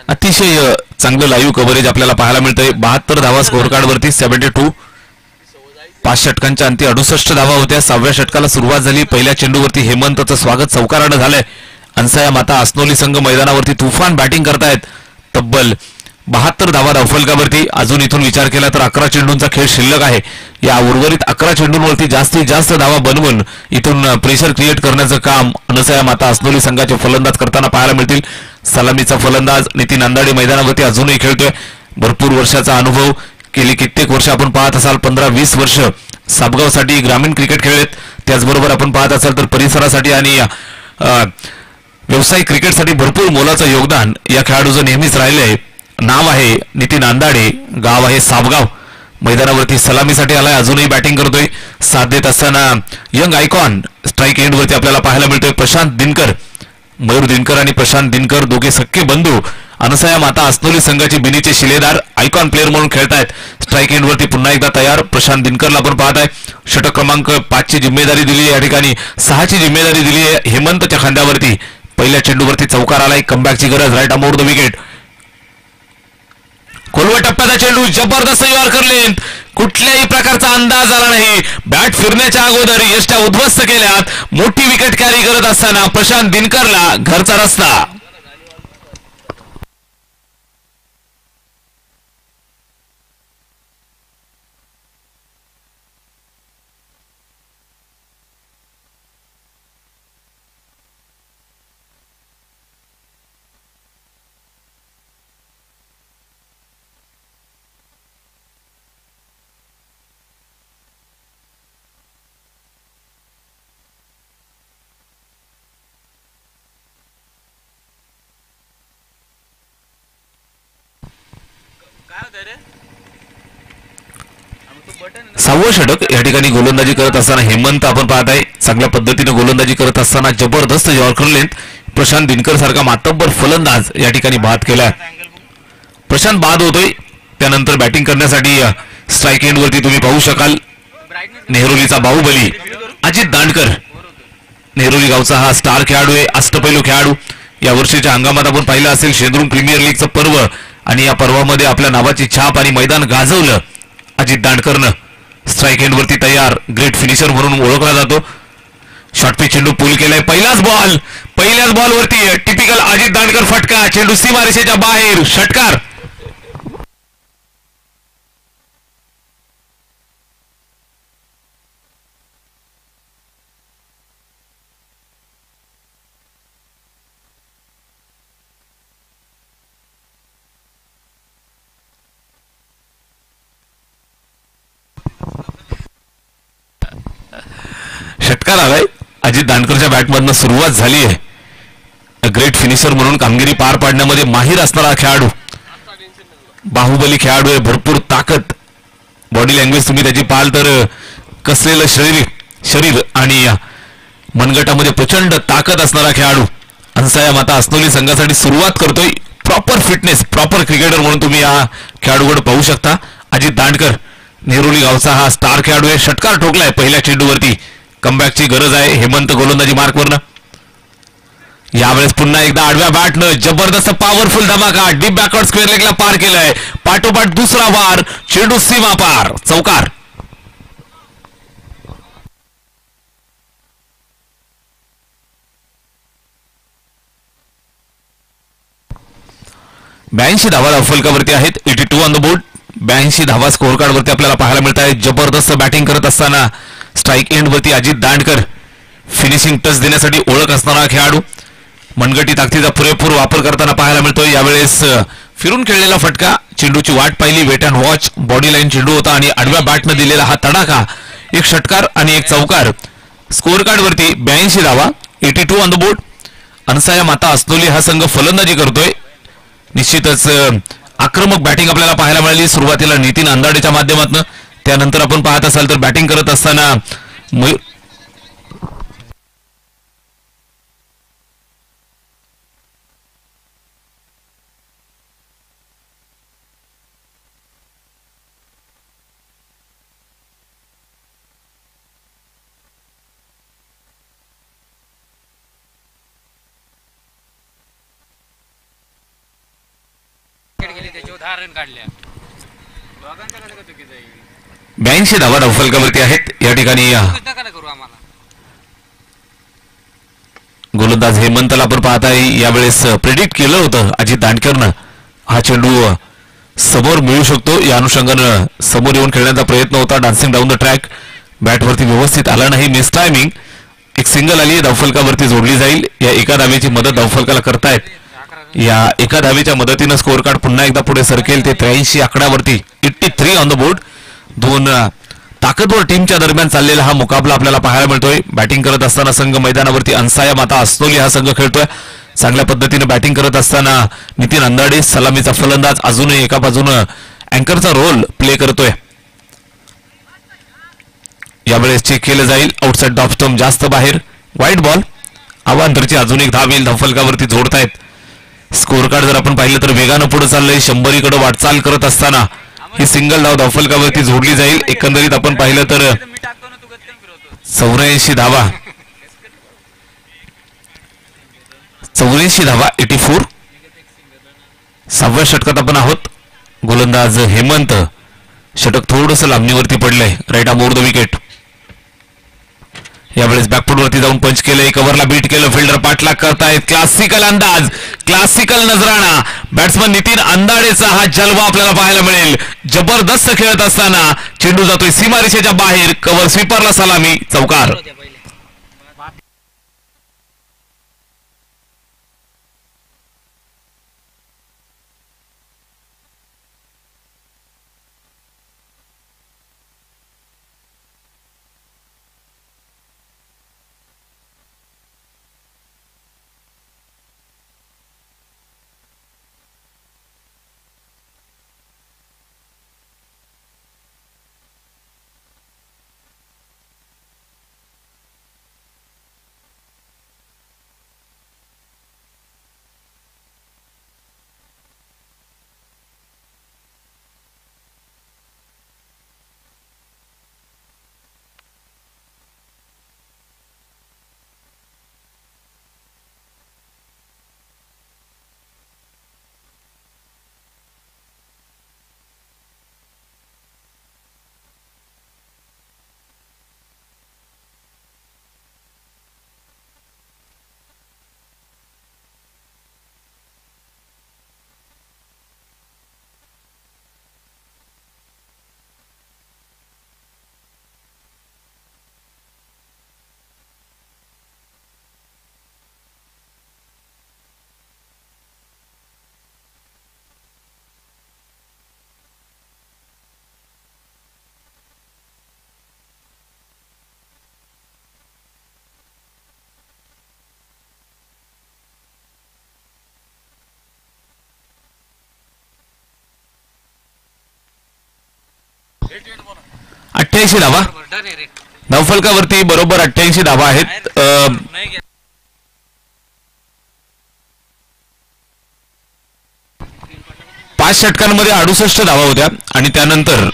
अतिशय चांगलं लाईव्ह कव्हरेज आपल्याला पाहायला मिळतंय. 72 धावा स्कोअर कार्ड वरती. 72. 5 षटकांच्या अंती 68 धावा होत्या. 6व्या षटकाला सुरुवात झाली. पहिल्या चेंडूवरती हेमंतचं स्वागत चौकारानं झालंय. अन्साया माता आसनोली संघ मैदानावरती तुफान बॅटिंग करतायत. तब्बल 72 धावा धावफलकावरती. अजून इथून विचार केला तर 11 चेंडूंचा खेळ शिल्लक आहे. या उर्वरित 11 चेंडूंवरती जास्तीत जास्त धावा बनवून इथून प्रेशर क्रिएट करण्याचं काम अन्साया माता आसनोली संघाचे फलंदाज करताना पाहायला मिळतील. सलामीचा फलंदाज नितीन नांदाडे मैदानावरती अजूनही खेळतोय. भरपूर वर्षाचा अनुभव. गेली कित्येक वर्ष आपण पाहत असाल 15-20 वर्ष साबगावसाठी ग्रामीण क्रिकेट खेळलेत. त्याचबरोबर आपण पाहत असाल तर परिसरासाठी आणि व्यावसायिक क्रिकेटसाठी भरपूर मोलाचं योगदान या खेळाडूचं नेहमीच राहिलंय. नाव आहे नितीन नांदाडे. गाव आहे साबगाव. मैदानावरती सलामीसाठी आलाय. अजूनही बॅटिंग करतोय. साथ देत असताना यंग आयकॉन स्ट्राईक एंडवरती आपल्याला पाहायला मिळतोय. प्रशांत दिनकर. मयूर दिनकर आणि प्रशांत दिनकर दोघे सख्खे बंधू. अनसया माता आसनोली संघाचे बिनीचे शिलेदार आयकॉन प्लेअर म्हणून खेळतायत. स्ट्राईक एंडवरती पुन्हा एकदा तयार. प्रशांत दिनकरला आपण पाहताय. षटक क्रमांक 5 ची जिम्मेदारी दिली आहे या ठिकाणी. 6 ची जिम्मेदारी दिली आहे हेमंतच्या खांद्यावरती. पहिल्या चेंडूवरती चौकार आलाय. कमबॅकची गरज. Right arm over the wicket. खोलवा टप्प्याचा चेंडू. जबरदस्त यॉर्कर लेंथ. कुठल्याही प्रकारचा अंदाज आला नाही. बॅट फिरण्याच्या अगोदर यष्ट्या उद्ध्वस्त केल्यात. मोठी विकेट कॅरी करत असताना प्रशांत दिनकरला घरचा रस्ता. सहावं षटक या ठिकाणी गोलंदाजी करत असताना हेमंत आपण पाहताय. चांगल्या पद्धतीने गोलंदाजी करत असताना जबरदस्त यॉर्कर लेंथ. प्रशांत दिनकर सारखा मातब्बर फलंदाज या ठिकाणी बाद केलाय. प्रशांत बाद होतोय. त्यानंतर बॅटिंग करण्यासाठी स्ट्राईक एंड वरती तुम्ही पाहू शकाल नेहरूलीचा बाहुबली अजित दांडकर. नेहरूली गावचा हा स्टार खेळाडू आहे. अष्टपैलू खेळाडू. या वर्षीच्या हंगामात आपण पाहिलं असेल शेंद्रुम प्रीमियर लीगचं पर्व आणि या पर्वामध्ये आपल्या नावाची छाप आणि मैदान गाजवलं अजित दांडकरनं. स्ट्राईक एंड वरती तयार. ग्रेट फिनिशर म्हणून ओळखला जातो. शॉर्टपिच चेंडू पूल केलाय. पहिल्याच बॉल वरती टिपिकल अजित दांडकर फटका. चेंडू सीमारेषेच्या बाहेर. षटकार. षटकार आलाय. अजित दांडकरच्या बॅटमधनं सुरुवात झाली आहे. ग्रेट फिनिशर म्हणून कामगिरी पार पाडण्यामध्ये माहीर असणारा खेळाडू. बाहुबली खेळाडू आहे. भरपूर ताकद. बॉडी लँग्वेज तुम्ही त्याची पाहाल तर कसलेलं शरीर आणि मनगटामध्ये प्रचंड ताकद असणारा खेळाडू. अन्साया माता आसनोली संघासाठी सुरुवात करतोय. Proper fitness. प्रॉपर क्रिकेटर म्हणून तुम्ही या खेळाडूकडे पाहू शकता. अजित दांडकर नेहरूली गावचा हा स्टार खेळाडू आहे. षटकार ठोकलाय पहिल्या चेंडूवरती. कमबॅकची गरज आहे. हेमंत गोलंदाजी मार्कवरनं. यावेळेस पुन्हा एकदा आडव्या बॅटनं जबरदस्त पॉवरफुल धमाका. डीप बॅकवर्ड स्क्वेअर लेगला पार केलाय. पाठोपाठ दुसरा वार. चेंडू सीमा पार. चौकार. 82 धावा धावफलकावरती आहेत. 82 ऑन द बोर्ड. 82 धावा स्कोअर कार्ड वरती आपल्याला पाहायला मिळत आहे. जबरदस्त बॅटिंग करत असताना स्ट्राईक एंड वरती अजित दांडकर, फिनिशिंग टच देण्यासाठी ओळख असणारा खेळाडू, मनगटी ताकदीचा पुरेपूर वापर करताना पाहायला मिळतोय. यावेळेस फिरून खेळलेला फटका, चेंडूची वाट पाहिली, wait and watch, body line चेंडू होता आणि आडव्या बॅटनं दिलेला हा तडाखा, एक षटकार आणि एक चौकार. स्कोअर कार्ड वरती 82 धावा, 82 ऑन द बोर्ड. अनसाया माता असनोली हा संघ फलंदाजी करतोय. निश्चितच आक्रमक बॅटिंग आपल्याला पाहायला मिळाली सुरुवातीला नितीन अंदाडेच्या माध्यमातून. त्यानंतर आपण पाहत असाल तर बॅटिंग करत असताना मयूर उदाहरण काढल्या 82 धावा धावफलकावरती आहेत. या ठिकाणी करू आम्हाला गोलंदाज हेमंतला आपण पाहताय. यावेळेस प्रेडिक्ट केलं होतं अजित दांडकरनं हा चेंडू समोर मिळू शकतो, या अनुषंगानं समोर येऊन खेळण्याचा प्रयत्न होता. डान्सिंग डाऊन द ट्रॅक, बॅटवरती व्यवस्थित आला नाही, मिस टायमिंग. एक सिंगल आली, धावफलकावरती जोडली जाईल. या एका धावेची मदत धावफलकाला करतायत. या एका धावेच्या मदतीनं स्कोअर कार्ड पुन्हा एकदा पुढे सरकेल. ते 83 आकड्यावरती. 83 ऑन द बोर्ड. दोन ताकदवर टीमच्या दरम्यान चाललेला हा मुकाबला आपल्याला पाहायला मिळतोय. बॅटिंग करत असताना संघ मैदानावरती अनसाया माता असनोली हा संघ खेळतोय. चांगल्या पद्धतीने बॅटिंग करत असताना नितीन अंदाडे सलामीचा फलंदाज अजूनही एका बाजूनं अँकरचा रोल प्ले करतोय. यावेळेस चेक केलं जाईल. आउटसाइड ऑफ स्टंप, जास्त बाहेर, वाईट बॉल. अवांतरची अजून एक धाव येईल. धावफलकावरती जोडतायत. स्कोअर कार्ड जर आपण पाहिलं तर वेगानं पुढे चाललंय. 100कडे वाटचाल करत असताना ही सिंगल धाव धावफलकावरती जोडली जाईल. एकंदरीत आपण पाहिलं तर 84 धावा, 84 धावा, 84. 6व्या षटकात आपण आहोत. गोलंदाज हेमंत, षटक थोडंसं लांबणीवरती पडलंय. Right arm over the wicket. यावेळेस बॅकफुटवरती जाऊन पंच केलंय, कव्हरला बीट केलं, फिल्डर पाठलाग करतायत. क्लासिकल अंदाज, क्लासिकल नजराणा. बॅट्समन नितीन अंदाडेचा हा जलवा आपल्याला पाहायला मिळेल. जबरदस्त खेळत असताना चेंडू जातोय सीमारेषेच्या बाहेर. कव्हर स्वीपरला सलामी, चौकार. अठ्ठ्याऐंशी धावा धावफलकावरती, बरोबर 88 धावा आहेत. 5 षटकांमध्ये 68 धावा होत्या आणि त्यानंतर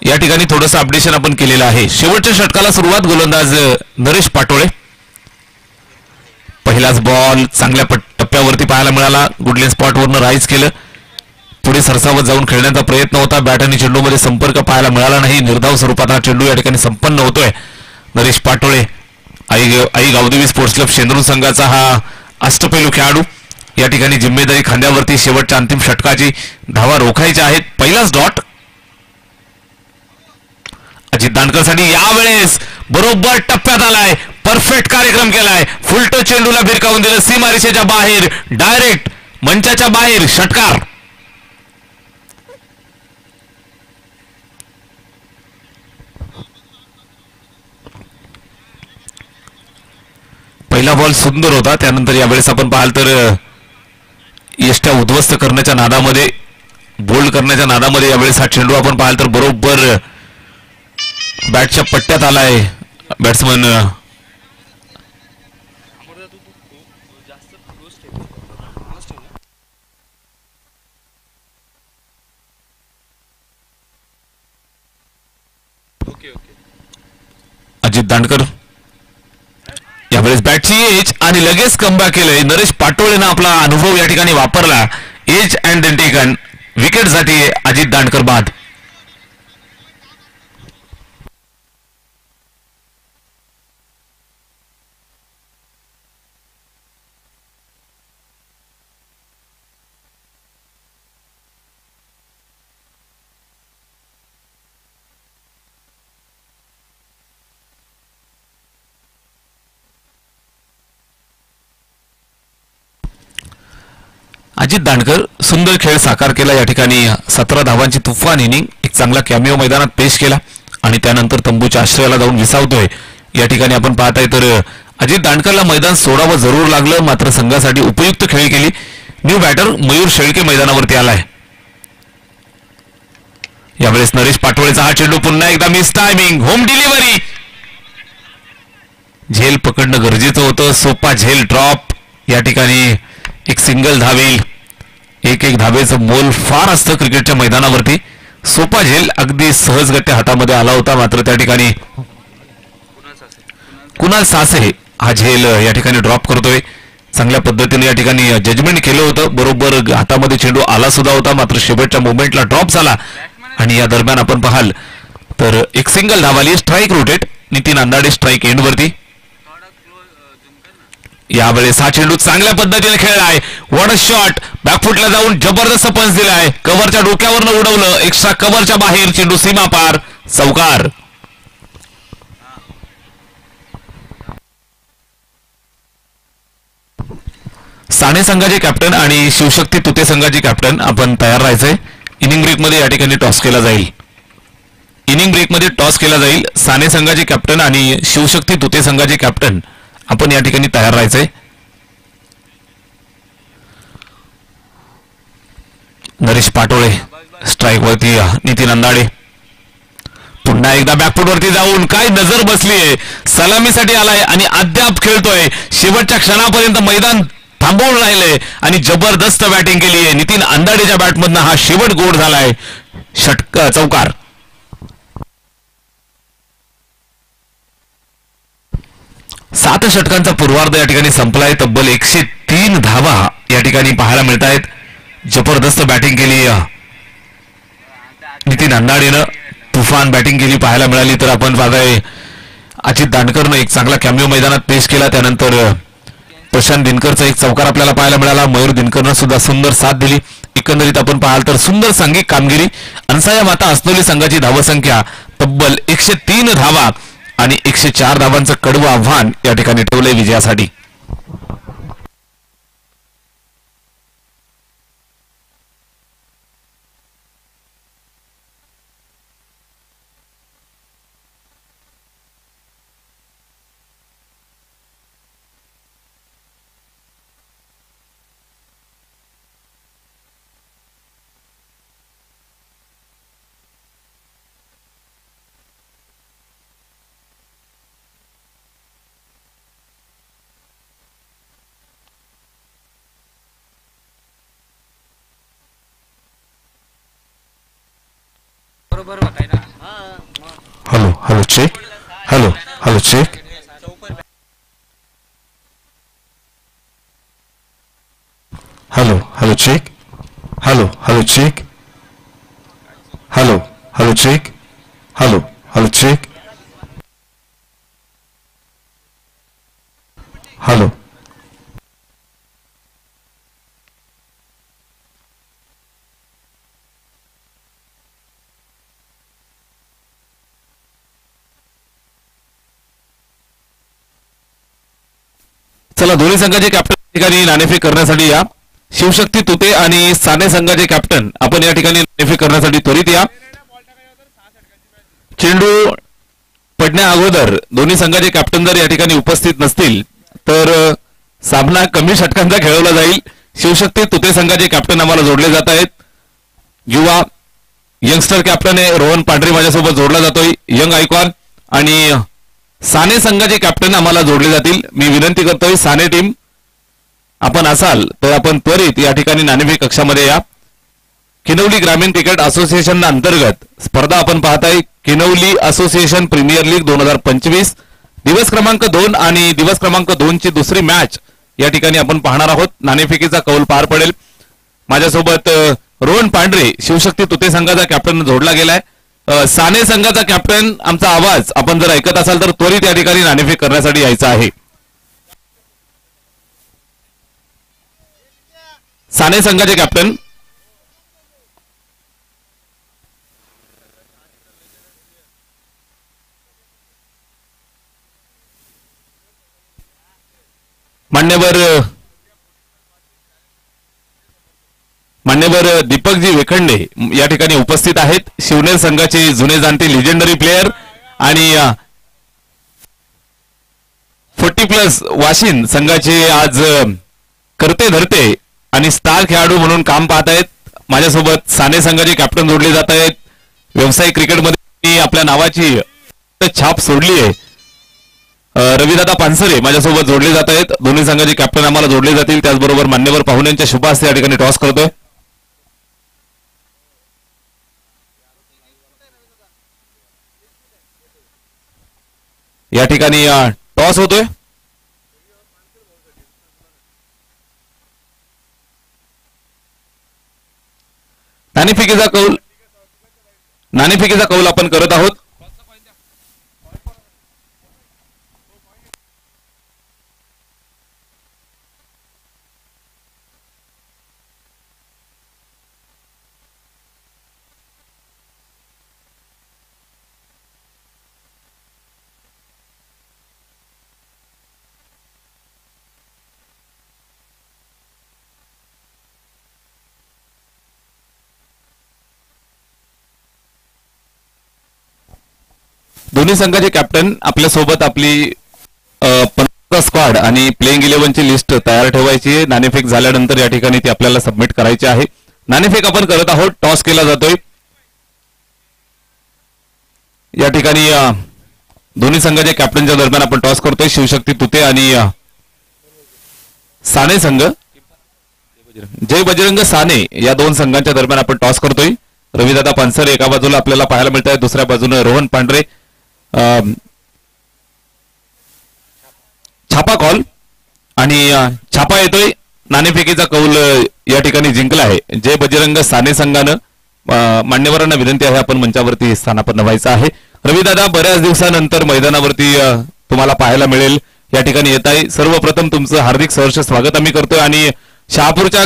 या ठिकाणी थोडंसं अपडेशन आपण केलेलं आहे. शेवटच्या षटकाला सुरुवात गोलंदाज नरेश पाटोळे. पहिलाच बॉल चांगल्या टप्प्यावरती पाहायला मिळाला. गुडलेन स्पॉटवरनं राईज केलं. पुढे सरसावत जाऊन खेळण्याचा प्रयत्न होता. बॅट आणि चेंडूमध्ये संपर्क पाहायला मिळाला नाही. निर्धाव स्वरूपात हा चेंडू या ठिकाणी संपन्न होतोय. नरेश पाटोळे आई गावदेवी स्पोर्ट्स क्लब शेंद्रू संघाचा हा अष्टपैलू खेळाडू. या ठिकाणी जिम्मेदारी खांद्यावरती शेवटच्या अंतिम षटकाची धावा रोखायच्या आहेत. पहिलाच डॉट अजित दांडकरसाठी यावेळेस बरोबर टप्प्यात आलाय. परफेक्ट कार्यक्रम केलाय. फुलटो चेंडूला भिरकावून दिलं सीमारेषेच्या बाहेर, डायरेक्ट मंचाच्या बाहेर षटकार. पहिला बॉल सुंदर होता. त्यानंतर यावेळेस आपण पाहाल तर यष्ट्या उद्ध्वस्त करण्याच्या नादामध्ये, बोल्ड करण्याच्या नादामध्ये यावेळेस हा चेंडू आपण पाहाल तर बरोबर बॅटच्या पट्ट्यात आलाय. बॅट्समन अजित दांडकर यावेळेस बॅटची एज आणि लगेच कमबॅक केलंय. नरेश पाटोळेनं आपला अनुभव या ठिकाणी वापरला. Edge and then taken. विकेटसाठी अजित दांडकर बाद. अजित दांडकर सुंदर खेळ साकार केला. या ठिकाणी 17 धावांची तुफान इनिंग, एक चांगला कॅमिओ मैदानात पेश केला आणि त्यानंतर तंबूच्या आश्रयाला जाऊन विसावतोय. या ठिकाणी आपण पाहताय तर अजित दांडकरला मैदान सोडावं जरूर लागलं, मात्र संघासाठी उपयुक्त खेळी केली. न्यू बॅटर मयूर शेळके मैदानावरती आलाय. यावेळेस नरेश पाटोळेचा हा चेंडू पुन्हा एकदा मिस टायमिंग. Home delivery. झेल पकडणं गरजेचं होतं. सोपा झेल ड्रॉप. या ठिकाणी एक सिंगल धावेल. एक धावेचं मोल फार असतं क्रिकेटच्या मैदानावरती. सोपा झेल अगदी सहजगत्या हातामध्ये आला होता, मात्र त्या ठिकाणी कुणाल सासे हा झेल या ठिकाणी ड्रॉप करतोय. चांगल्या पद्धतीने या ठिकाणी जजमेंट केलं होतं. बरोबर हातामध्ये चेंडू आला सुद्धा होता, मात्र शेवटच्या मोमेंटला ड्रॉप झाला आणि या दरम्यान आपण पाहाल तर एक सिंगल धाव आली. Strike rotate. Nitin Andade strike एंडवरती. यावेळेस हा चेंडू चांगल्या पद्धतीने खेळलाय. What a shot. बॅकफुटला जाऊन जबरदस्त पंच दिलाय. कव्हरच्या डोक्यावरनं उडवलं. एक्स्ट्रा कव्हरच्या बाहेर. चेंडू सीमा पार. चौकार. साने संघाचे कॅप्टन आणि शिवशक्ती तुते संघाचे कॅप्टन आपण तयार राहायचंय. इनिंग ब्रेकमध्ये या ठिकाणी टॉस केला जाईल. इनिंग ब्रेकमध्ये टॉस केला जाईल. साने संघाचे कॅप्टन आणि शिवशक्ती तुते संघाचे कॅप्टन आपण या ठिकाणी तयार राहायचंय. नरेश पाटोळे स्ट्राईक वरती. नितीन अंदाडे पुन्हा एकदा बॅकफुट वरती जाऊन काय नजर बसलीये. सलामीसाठी आलाय आणि अद्याप खेळतोय. शेवटच्या क्षणापर्यंत मैदान थांबवून राहिलंय आणि जबरदस्त बॅटिंग केली आहे. नितीन अंदाडेच्या बॅटमधनं हा शेवट गोड झालाय. षटकार. चौकार. 7 षटकांचा पूर्वार्ध या ठिकाणी संपलाय. तब्बल 103 धावा या ठिकाणी पाहायला मिळत आहेत. जबरदस्त बॅटिंग केली नितीन अंदाडेनं. तुफान बॅटिंग केली पाहायला मिळाली. तर आपण पाहताय अजित दांडकरनं एक चांगला कॅमिओ मैदानात पेश केला. त्यानंतर प्रशांत दिनकरचा एक चौकार आपल्याला पाहायला मिळाला. मयूर दिनकरनं सुद्धा सुंदर साथ दिली. एकंदरीत आपण पाहाल तर सुंदर सांघिक कामगिरी. अन्साया माता असनोली संघाची धावसंख्या तब्बल 103 धावा आणि 104 धावांचं कडवं आव्हान या ठिकाणी ठेवलंय विजयासाठी. बरोबर होताय ना. Hello hello check. Hello hello check. Hello hello check. Hello hello check. Hello hello check. Hello hello check. Hello चला दोन्ही संघाचे कॅप्टन ठिकाणी नाणेफेक करण्यासाठी या. शिवशक्ती तुते आणि साने संघाचे कॅप्टन आपण या ठिकाणी नाणेफेक करण्यासाठी त्वरित या. चेंडू पडण्या अगोदर दोन्ही संघाचे कॅप्टन जर या ठिकाणी उपस्थित नसतील तर सामना कमी षटकांचा खेळवला जाईल. शिवशक्ती तुते संघाचे कॅप्टन आम्हाला जोडले जात आहेत. युवा यंगस्टर कॅप्टन आहे रोहन पांढरे माझ्यासोबत जोडला जातोय. यंग आयकॉन आणि साने संघाचे कॅप्टन आम्हाला जोडले जातील. मी विनंती करतोय साने टीम आपण असाल तर आपण त्वरित या ठिकाणी नाणेफेक कक्षामध्ये या. किनवली ग्रामीण क्रिकेट असोसिएशन अंतर्गत स्पर्धा आपण पाहताय. किनवली असोसिएशन प्रीमियर लीग 2025 दिवस क्रमांक 2 आणि दिवस क्रमांक 2 ची दुसरी मॅच या ठिकाणी आपण पाहणार आहोत. नाणेफेकीचा कौल पार पडेल. माझ्यासोबत रोहन पांढरे शिवशक्ती तुते संघाचा कॅप्टन जोडला गेलाय. साने संघाचा कॅप्टन आमचा आवाज आपण जर ऐकत असाल तर त्वरित या ठिकाणी नाणेफेक करण्यासाठी यायचं आहे. साने संघाचे कॅप्टन मान्यवर दीपकजी वेखंडे या ठिकाणी उपस्थित आहेत. शिवनेर संघाचे जुने जाणते लिजेंडरी प्लेयर आणि 40+ वाशिन संघाचे आज करते धरते आणि स्टार खेळाडू म्हणून काम पाहत आहेत. माझ्यासोबत साने संघाचे कॅप्टन जोडले जात आहेत. व्यावसायिक क्रिकेटमध्ये आपल्या नावाची छाप सोडली आहे. रविदादा पानसरे माझ्यासोबत जोडले जात आहेत. दोन्ही संघाचे कॅप्टन आम्हाला जोडले जातील. त्याचबरोबर मान्यवर पाहुण्यांच्या शुभ हस्ते या ठिकाणी टॉस करतोय. या ठिकाणी टॉस होतोय. नाणेफेकीचा कौल आपण करत आहोत. दोन्ही संघाचे कॅप्टन आपल्या सोबत आपली स्क्वॉड आणि प्लेइंग 11 ची लिस्ट तयार ठेवायची आहे. नाणेफेक झाल्यानंतर या ठिकाणी ती आपल्याला सबमिट करायची आहे. नाणेफेक आपण करत आहोत. टॉस केला जातोय. या ठिकाणी दोन्ही संघाच्या कॅप्टनच्या दरम्यान आपण टॉस करतोय. शिवशक्ती तुते आणि साने संघ जय बजरंग साने या दोन संघांच्या दरम्यान आपण टॉस करतोय. रविदादा पानसरे एका बाजूला आपल्याला पाहायला मिळत आहे. दुसऱ्या बाजूने रोहन पांढरे. छापा कॉल आणि छापा येतोय. नाणेफेकीचा कौल या ठिकाणी जिंकला आहे. जय बजरंग साने संघानं मान्यवरांना विनंती आहे आपण मंचावरती स्थानापन्न व्हायचं आहे. रविदादा बऱ्याच दिवसानंतर मैदानावरती तुम्हाला पाहायला मिळेल या ठिकाणी येत आहे. सर्वप्रथम तुमचं हार्दिक सहर्ष स्वागत आम्ही करतोय आणि शहापूरच्या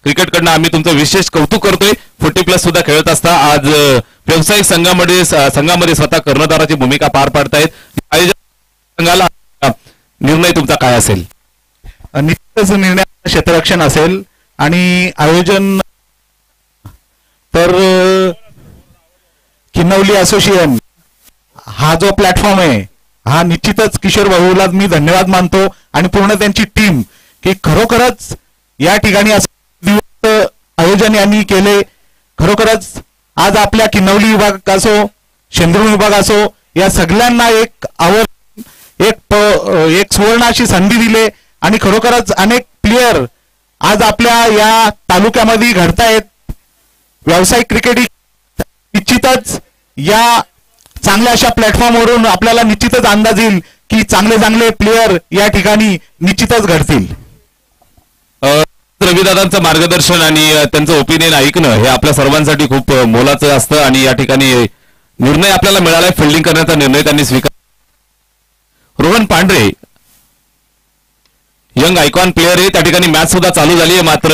क्रिकेटकडनं आम्ही तुमचं विशेष कौतुक करतोय. 40+ सुद्धा खेळत असता आज व्यावसायिक संघामध्ये स्वतः कर्णधाराची भूमिका पार पाडतायत. संघाला निर्णय तुमचा काय असेल? निश्चितच निर्णय क्षेत्ररक्षण असेल आणि आयोजन तर किनवली असोसिएशन हा जो प्लॅटफॉर्म आहे हा निश्चितच किशोर भाऊला मी धन्यवाद मानतो आणि पूर्ण त्यांची टीम की खरोखरच या ठिकाणी आयोजन यांनी केले. खरोखरच आज आपल्या किनवली विभाग असो शेंद्रुण विभाग असो या सगळ्यांना एक सुवर्ण अशी संधी दिले आणि खरोखरच अनेक प्लेयर आज आपल्या या तालुक्यामध्ये घडतायत. व्यावसायिक क्रिकेट निश्चितच या चांगल्या अशा प्लॅटफॉर्मवरून आपल्याला निश्चितच अंदाज येईल की चांगले प्लेयर या ठिकाणी निश्चितच घडतील. रविदादांचं मार्गदर्शन आणि त्यांचं ओपिनियन ऐकणं हे आपल्या सर्वांसाठी खूप मोलाचं असतं आणि या ठिकाणी निर्णय आपल्याला मिळालाय. फिल्डिंग करण्याचा निर्णय त्यांनी स्वीकार. रोहन पांढरे यंग आयकॉन प्लेयर आहे. त्या ठिकाणी मॅच सुद्धा चालू झाली आहे. मात्र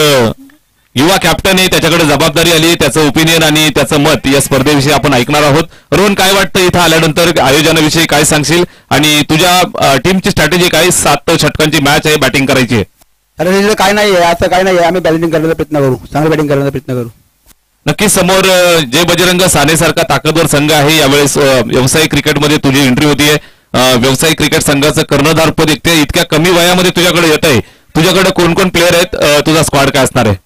युवा कॅप्टन आहे, त्याच्याकडे जबाबदारी आली, त्याचं ओपिनियन आणि त्याचं मत या स्पर्धेविषयी आपण ऐकणार आहोत. रोहन, काय वाटतं इथं आल्यानंतर, आयोजनाविषयी काय सांगशील आणि तुझ्या टीमची स्ट्रॅटेजी काय? 7 षटकांची मॅच आहे, बॅटिंग करायची आहे. अरे काय नाही आहे, असं काय नाही आहे, आम्ही बॅटिंग करण्याचा प्रयत्न करू, चांगलं बॅटिंग करण्याचा प्रयत्न करू. नक्कीच समोर जय बजरंग सानेसारखा ताकदवर संघ आहे. यावेळेस व्यावसायिक क्रिकेटमध्ये तुझी एंट्री होतीये. व्यावसायिक क्रिकेट संघाचं कर्णधारपद इतक्या कमी वयामध्ये तुझ्याकडे येत आहे. तुझ्याकडे कोण कोण प्लेअर आहेत? तुझा स्क्वॉड काय असणार आहे?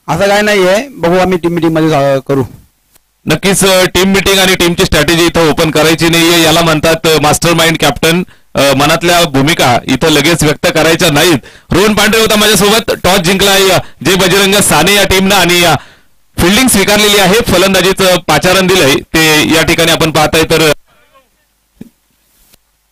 असं काय नाही आहे, बघू आम्ही टीम मिटिंग मध्ये करू. नक्कीच टीम मिटिंग आणि टीमची स्ट्रॅटेजी इथं ओपन करायची नाहीये. याला म्हणतात मास्टर माइंड कॅप्टन. मनातल्या भूमिका इथं लगेच व्यक्त करायच्या नाहीत. रोहन पांढरे होता माझ्यासोबत. टॉस जिंकला जय बजरंग साने या टीमनं आणि फिल्डिंग स्वीकारलेली आहे. फलंदाजीचं पाचारण दिलंय ते या ठिकाणी आपण पाहताय. तर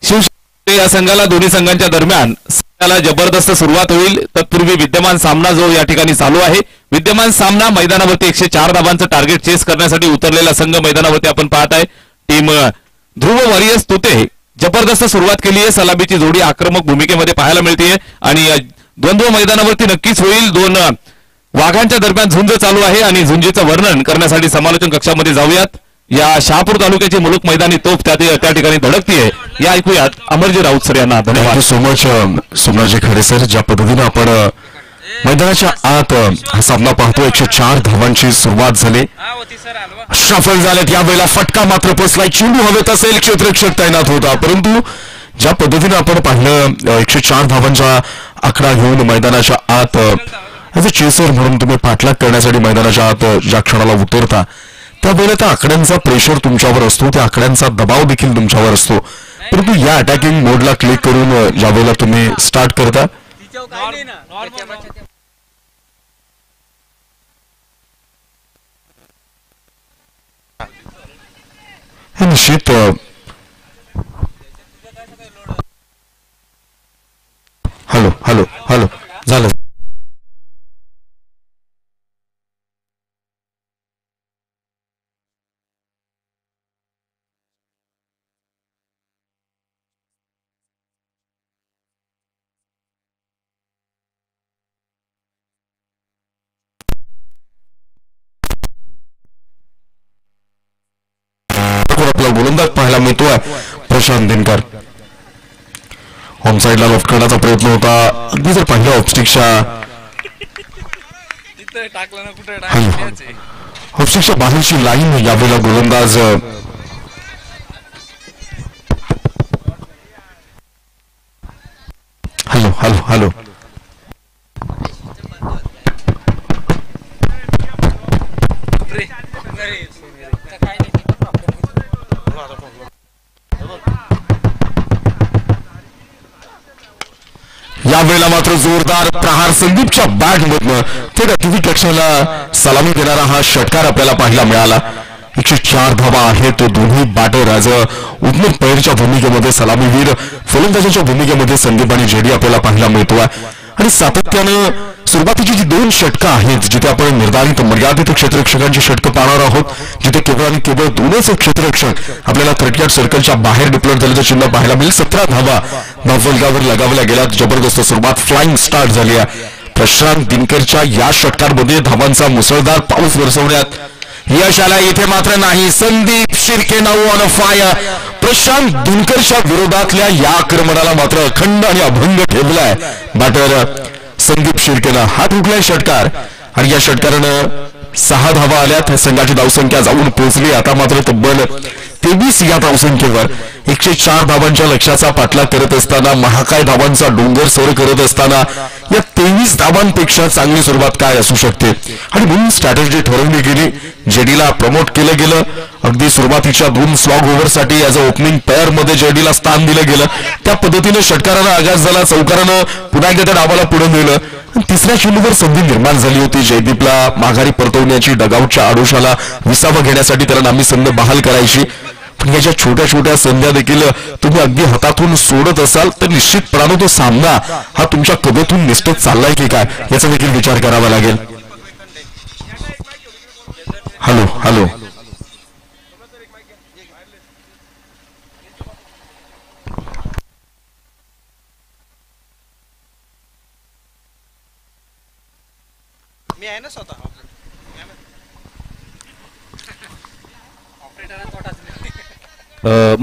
शिवसेना या संघाला दोन्ही संघांच्या दरम्यान सामन्याला जबरदस्त सुरुवात होईल. तत्पूर्वी विद्यमान सामना जो या ठिकाणी चालू आहे, विद्यमान सामना मैदानावरती 104 धावांचं टार्गेट चेस करण्यासाठी उतरलेला संघ मैदानावरती आपण पाहताय. टीम ध्रुव वॉरियर्स तुते जबरदस्त सुरुवात केली आहे. सलामीची जोडी आक्रमक भूमिकेमध्ये पाहायला मिळते आणि द्वंद्व मैदानावरती नक्कीच होईल. 2 वाघांच्या दरम्यान झुंज चालू आहे आणि झुंजीचं वर्णन करण्यासाठी समालोचन कक्षामध्ये जाऊयात. या शहापूर तालुक्याची मुलुक मैदानी तोफ त्या ठिकाणी धडकतीये. या ऐकूयात अमरजी राऊत सर यांना. धन्यवाद सो मच सोमनाथजी खडे सर. ज्या पद्धतीने आपण मैदानाच्या आत हा सामना पाहतो, 104 धावांची सुरुवात झाली. सफल झालेत. यावेळेला फटका मात्र पोचलाय. चेंडू हवेत असेल, क्षेत्ररक्षक तैनात होता, परंतु ज्या पद्धतीने आपण पाहिलं 104 धावांचा आकडा घेऊन मैदानाच्या आत ॲज अ चेसर म्हणून तुम्ही पाठलाग करण्यासाठी मैदानाच्या आत ज्या क्षणाला उतरता त्यावेळेला त्या आकड्यांचा प्रेशर तुमच्यावर असतो, त्या आकड्यांचा दबाव देखील तुमच्यावर असतो. परंतु या अटॅकिंग मोडला क्लिक करून ज्यावेळेला तुम्ही स्टार्ट करता हे निश्चित हॅलो हॅलो हॅलो झालं. आपला गोलंदाज पाहायला मिळतोय प्रशांत दिनकर. होम साईडला लॉफ्ट करण्याचा प्रयत्न होता. अगदी जर पहिल्या ऑफस्टिकच्या बाहेरची लाईन यावेळेला गोलंदाज हॅलो हॅलो हॅलो यावेळेला मात्र जोरदार प्रहार संदीपच्या बॅट मधनं थेट टीव्ही कक्षाला सलामी देणारा हा षटकार आपल्याला पाहायला मिळाला. 104 धावा आहेत. दोन्ही बॅटर ॲज अ उद्मित पैरच्या भूमिकेमध्ये, सलामीवीर फलंदाजाच्या भूमिकेमध्ये संदीप आणि जेडी आपल्याला पाहायला मिळतोय. आणि सातत्यानं सुरुवातीची जी 2 षटकं आहेत जिथे आपण निर्धारित मर्यादित क्षेत्ररक्षकांची षटकं पाहणार आहोत, जिथे केवळ आणि केवळ 2च क्षेत्ररक्षक आपल्याला 38 सर्कलच्या बाहेर डिप्लॉय झाल्याचं चिन्ह पाहायला मिळेल. 17 धावा धावफलकावर लगावल्या गेल्यात. जबरदस्त सुरुवात, फ्लाइंग स्टार्ट झाली आहे. प्रशांत दिनकरच्या या षटकांमध्ये धावांचा मुसळधार पाऊस बरसवण्यात यश आला. इथे मात्र नाही. Sandeep Shirke now on fire. Prashant दिनकरच्या विरोधातल्या या आक्रमणाला मात्र अखंड आणि अभंग ठेवलाय बॅटर संदीप शिर्केनं. हा ठोकलाय षटकार आणि या षटकारानं 6 धावा आल्यात. संघाची धावसंख्या जाऊन पोहोचली आता मात्र तब्बल 23 या धावसंख्येवर. 104 धावांच्या लक्ष्याचा पाठलाग करत असताना, महाकाय धावांचा डोंगर सर करत असताना या 23 धावांपेक्षा चांगली सुरुवात काय असू शकते. आणि म्हणून स्ट्रॅटेजी ठरवली गेली. जेडीला प्रमोट केलं गेलं. अगदी सुरुवातीच्या 2 स्लॉग ओव्हरसाठी ॲज अ ओपनिंग पेअर मध्ये जेडीला स्थान दिलं गेलं. त्या पद्धतीने षटकारानं आगास झाला. चौकारानं पुन्हा एकदा त्या डावाला पुढे नेलं. तिसऱ्या चेंडूवर संधी निर्माण झाली होती. जयदीपला माघारी परतवण्याची, डगआउटच्या आडोशाला विसावं घेण्यासाठी त्याला नामी संध बहाल करायची. पण याच्या छोट्या छोट्या संध्या देखील तुम्ही अगदी हातातून सोडत असाल तर निश्चितपणाने तो सामना हा तुमच्या कबेतून निष्ठत चाललाय की काय याचा देखील विचार करावा लागेल. हॅलो हॅलो मी आहे ना स्वतः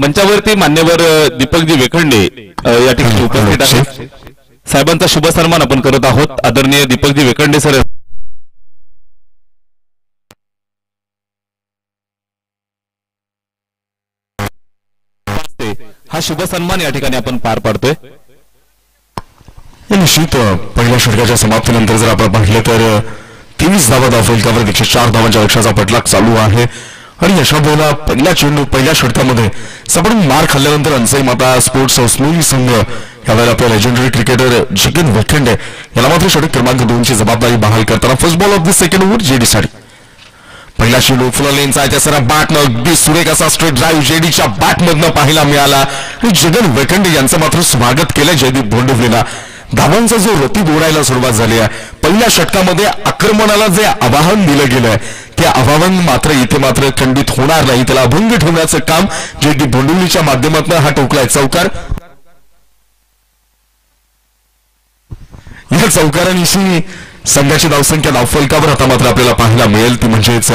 मंचावरती मान्यवर दीपकजी वेखंडे या ठिकाणी उपस्थित आहेत. साहेबांचा शुभ सन्मान आपण करत आहोत. आदरणीय दीपकजी वेखंडे सर हा शुभ सन्मान या ठिकाणी आपण पार पाडतोय. निश्चित पहिल्या षटकाच्या समाप्तीनंतर जर आपण पाहिलं तर 23 धावा धावफलकावर 104 धावांच्या लक्ष्याचा पटलाग चालू आहे आणि अशा वेळेला पहिल्या षटकामध्ये सपडून मार खाल्ल्यानंतर अंसाई माता स्पोर्ट्स स्लोली संघ यावेळेला आपल्या लेजेंडरी क्रिकेटर जगन वेखंडे याला मात्र षटक क्रमांक 2 ची जबाबदारी बहाल करताना first ball of the second over जेडीसाठी पहिला चेंडू फुललेनचा त्याचा बॅटनं अगदी सुरेख असा स्ट्रेट ड्राईव्ह जेडीच्या बॅटमधनं पाहायला मिळाला आणि जगन वेखंडे यांचं मात्र स्वागत केलं जयदीप भोंडवलेला. धावांचा जो रती ओढायला सुरुवात झाली आहे. पहिल्या षटकामध्ये आक्रमणाला जे आवाहन दिलं गेलंय ते आवाहन मात्र इथे मात्र खंडित होणार नाही. त्याला अभंग ठेवण्याचं काम जयदीप भोंडवलीच्या माध्यमातून हा टोकलाय चौकार. या चौकारानिशी संघाची धावसंख्या धावफलकावर आता मात्र आपल्याला पाहायला मिळेल ती म्हणजेच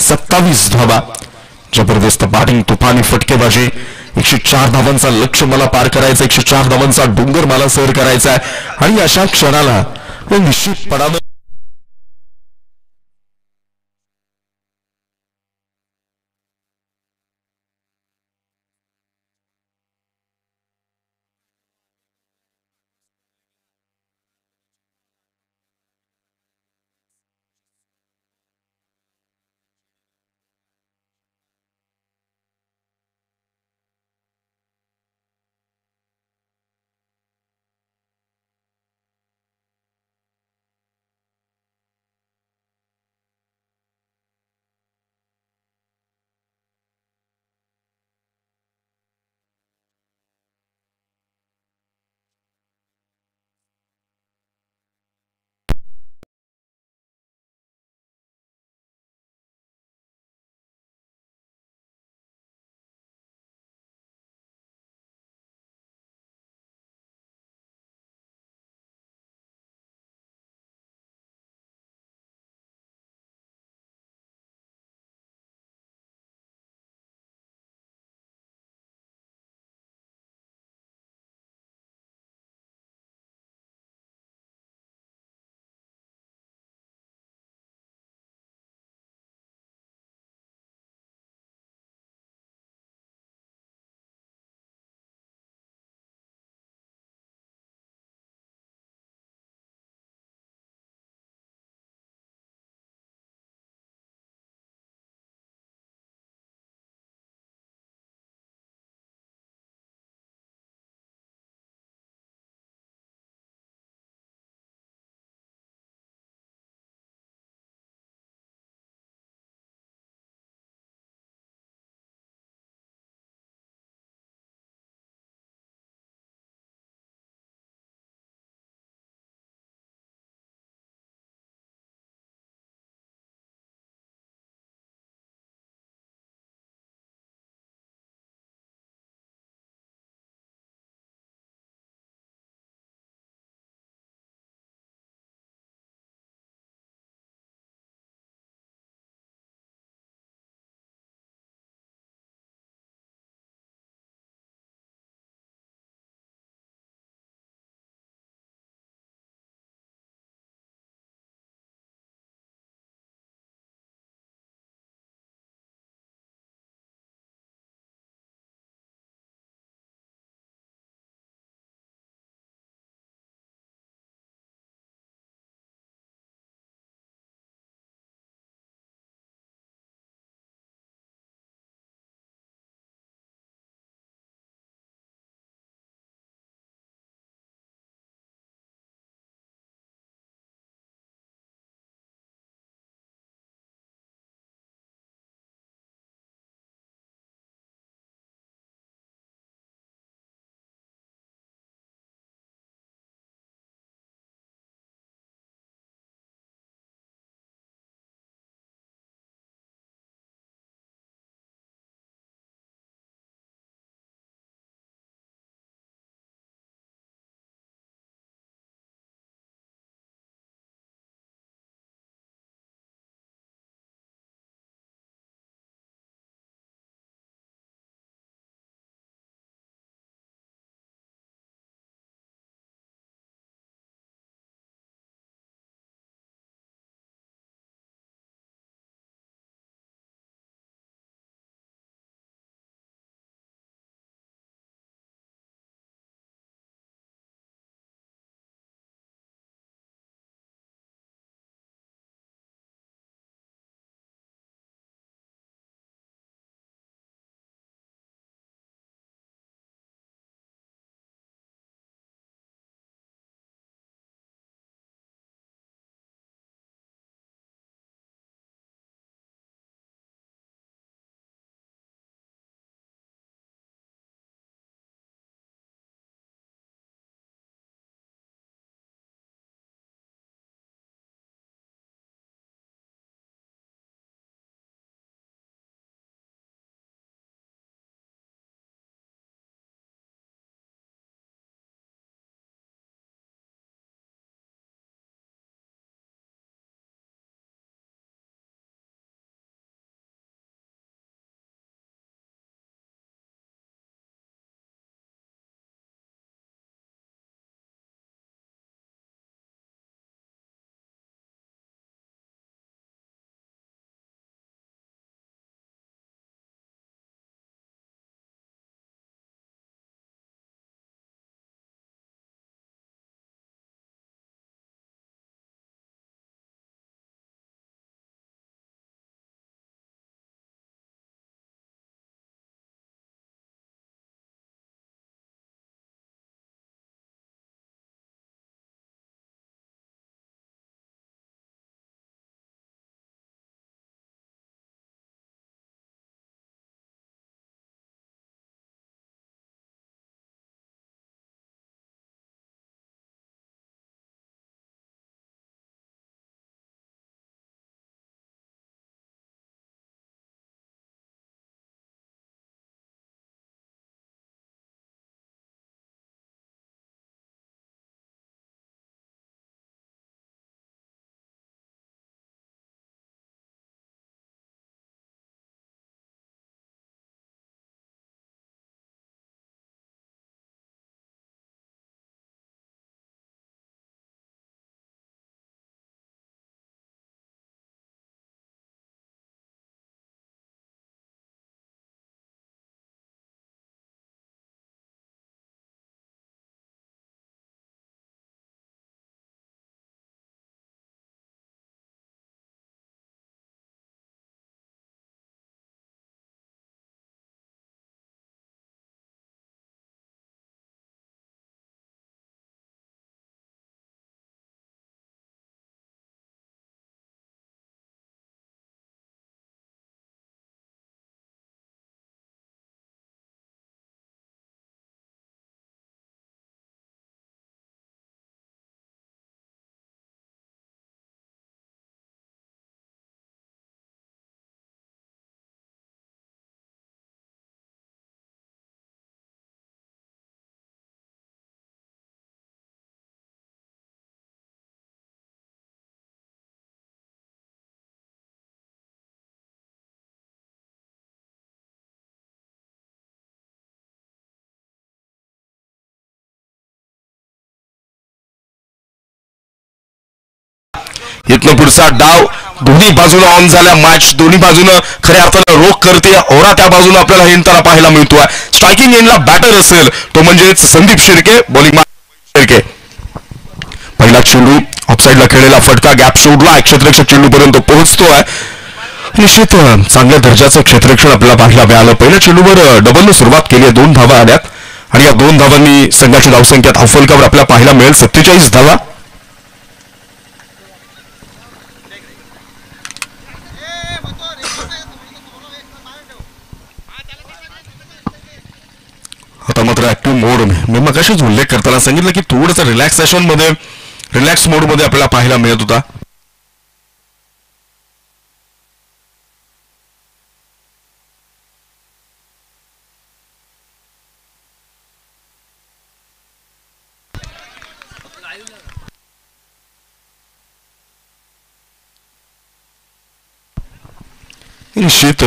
27 धावा. जबरदस्त बॅटिंग तुफानी फटकेबाजी 104 धावांचा लक्ष्य मला पार करायचा 104 धावांचा डोंगर मला सर करायचा आहे आणि अशा क्षणाला निश्चितपणानं इथनं पुढचा डाव दोन्ही बाजूला ऑन झाल्या. मॅच दोन्ही बाजूनं खऱ्या अर्थानं रोख करते. ओरा त्या बाजूनं आपल्याला हिंडताना पाहायला मिळतोय. स्ट्रायकिंग एंडला बॅटर असेल तो म्हणजेच संदीप शिर्के, बॉलिंग शिर्के. पहिला चेंडू ऑफसाईडला खेळलेला फटका गॅप सोडला. क्षेत्ररक्षक चेंडूपर्यंत पोहोचतोय. निश्चित चांगल्या दर्जाचं क्षेत्ररक्षण आपल्याला पाहायला मिळालं. पहिल्या चेंडूवर डबलने सुरुवात केली आहे. 2 धावा आल्यात आणि या 2 धावांनी संघाची धावसंख्या धावफलकावर आपल्याला पाहायला मिळेल 47 धावा. आता मात्र ऍक्टिव्ह मोड मी मगाशीच उल्लेख करताना सांगितलं की थोडंसं रिलॅक्स मोड मध्ये आपल्याला पाहायला मिळत होता. निश्चित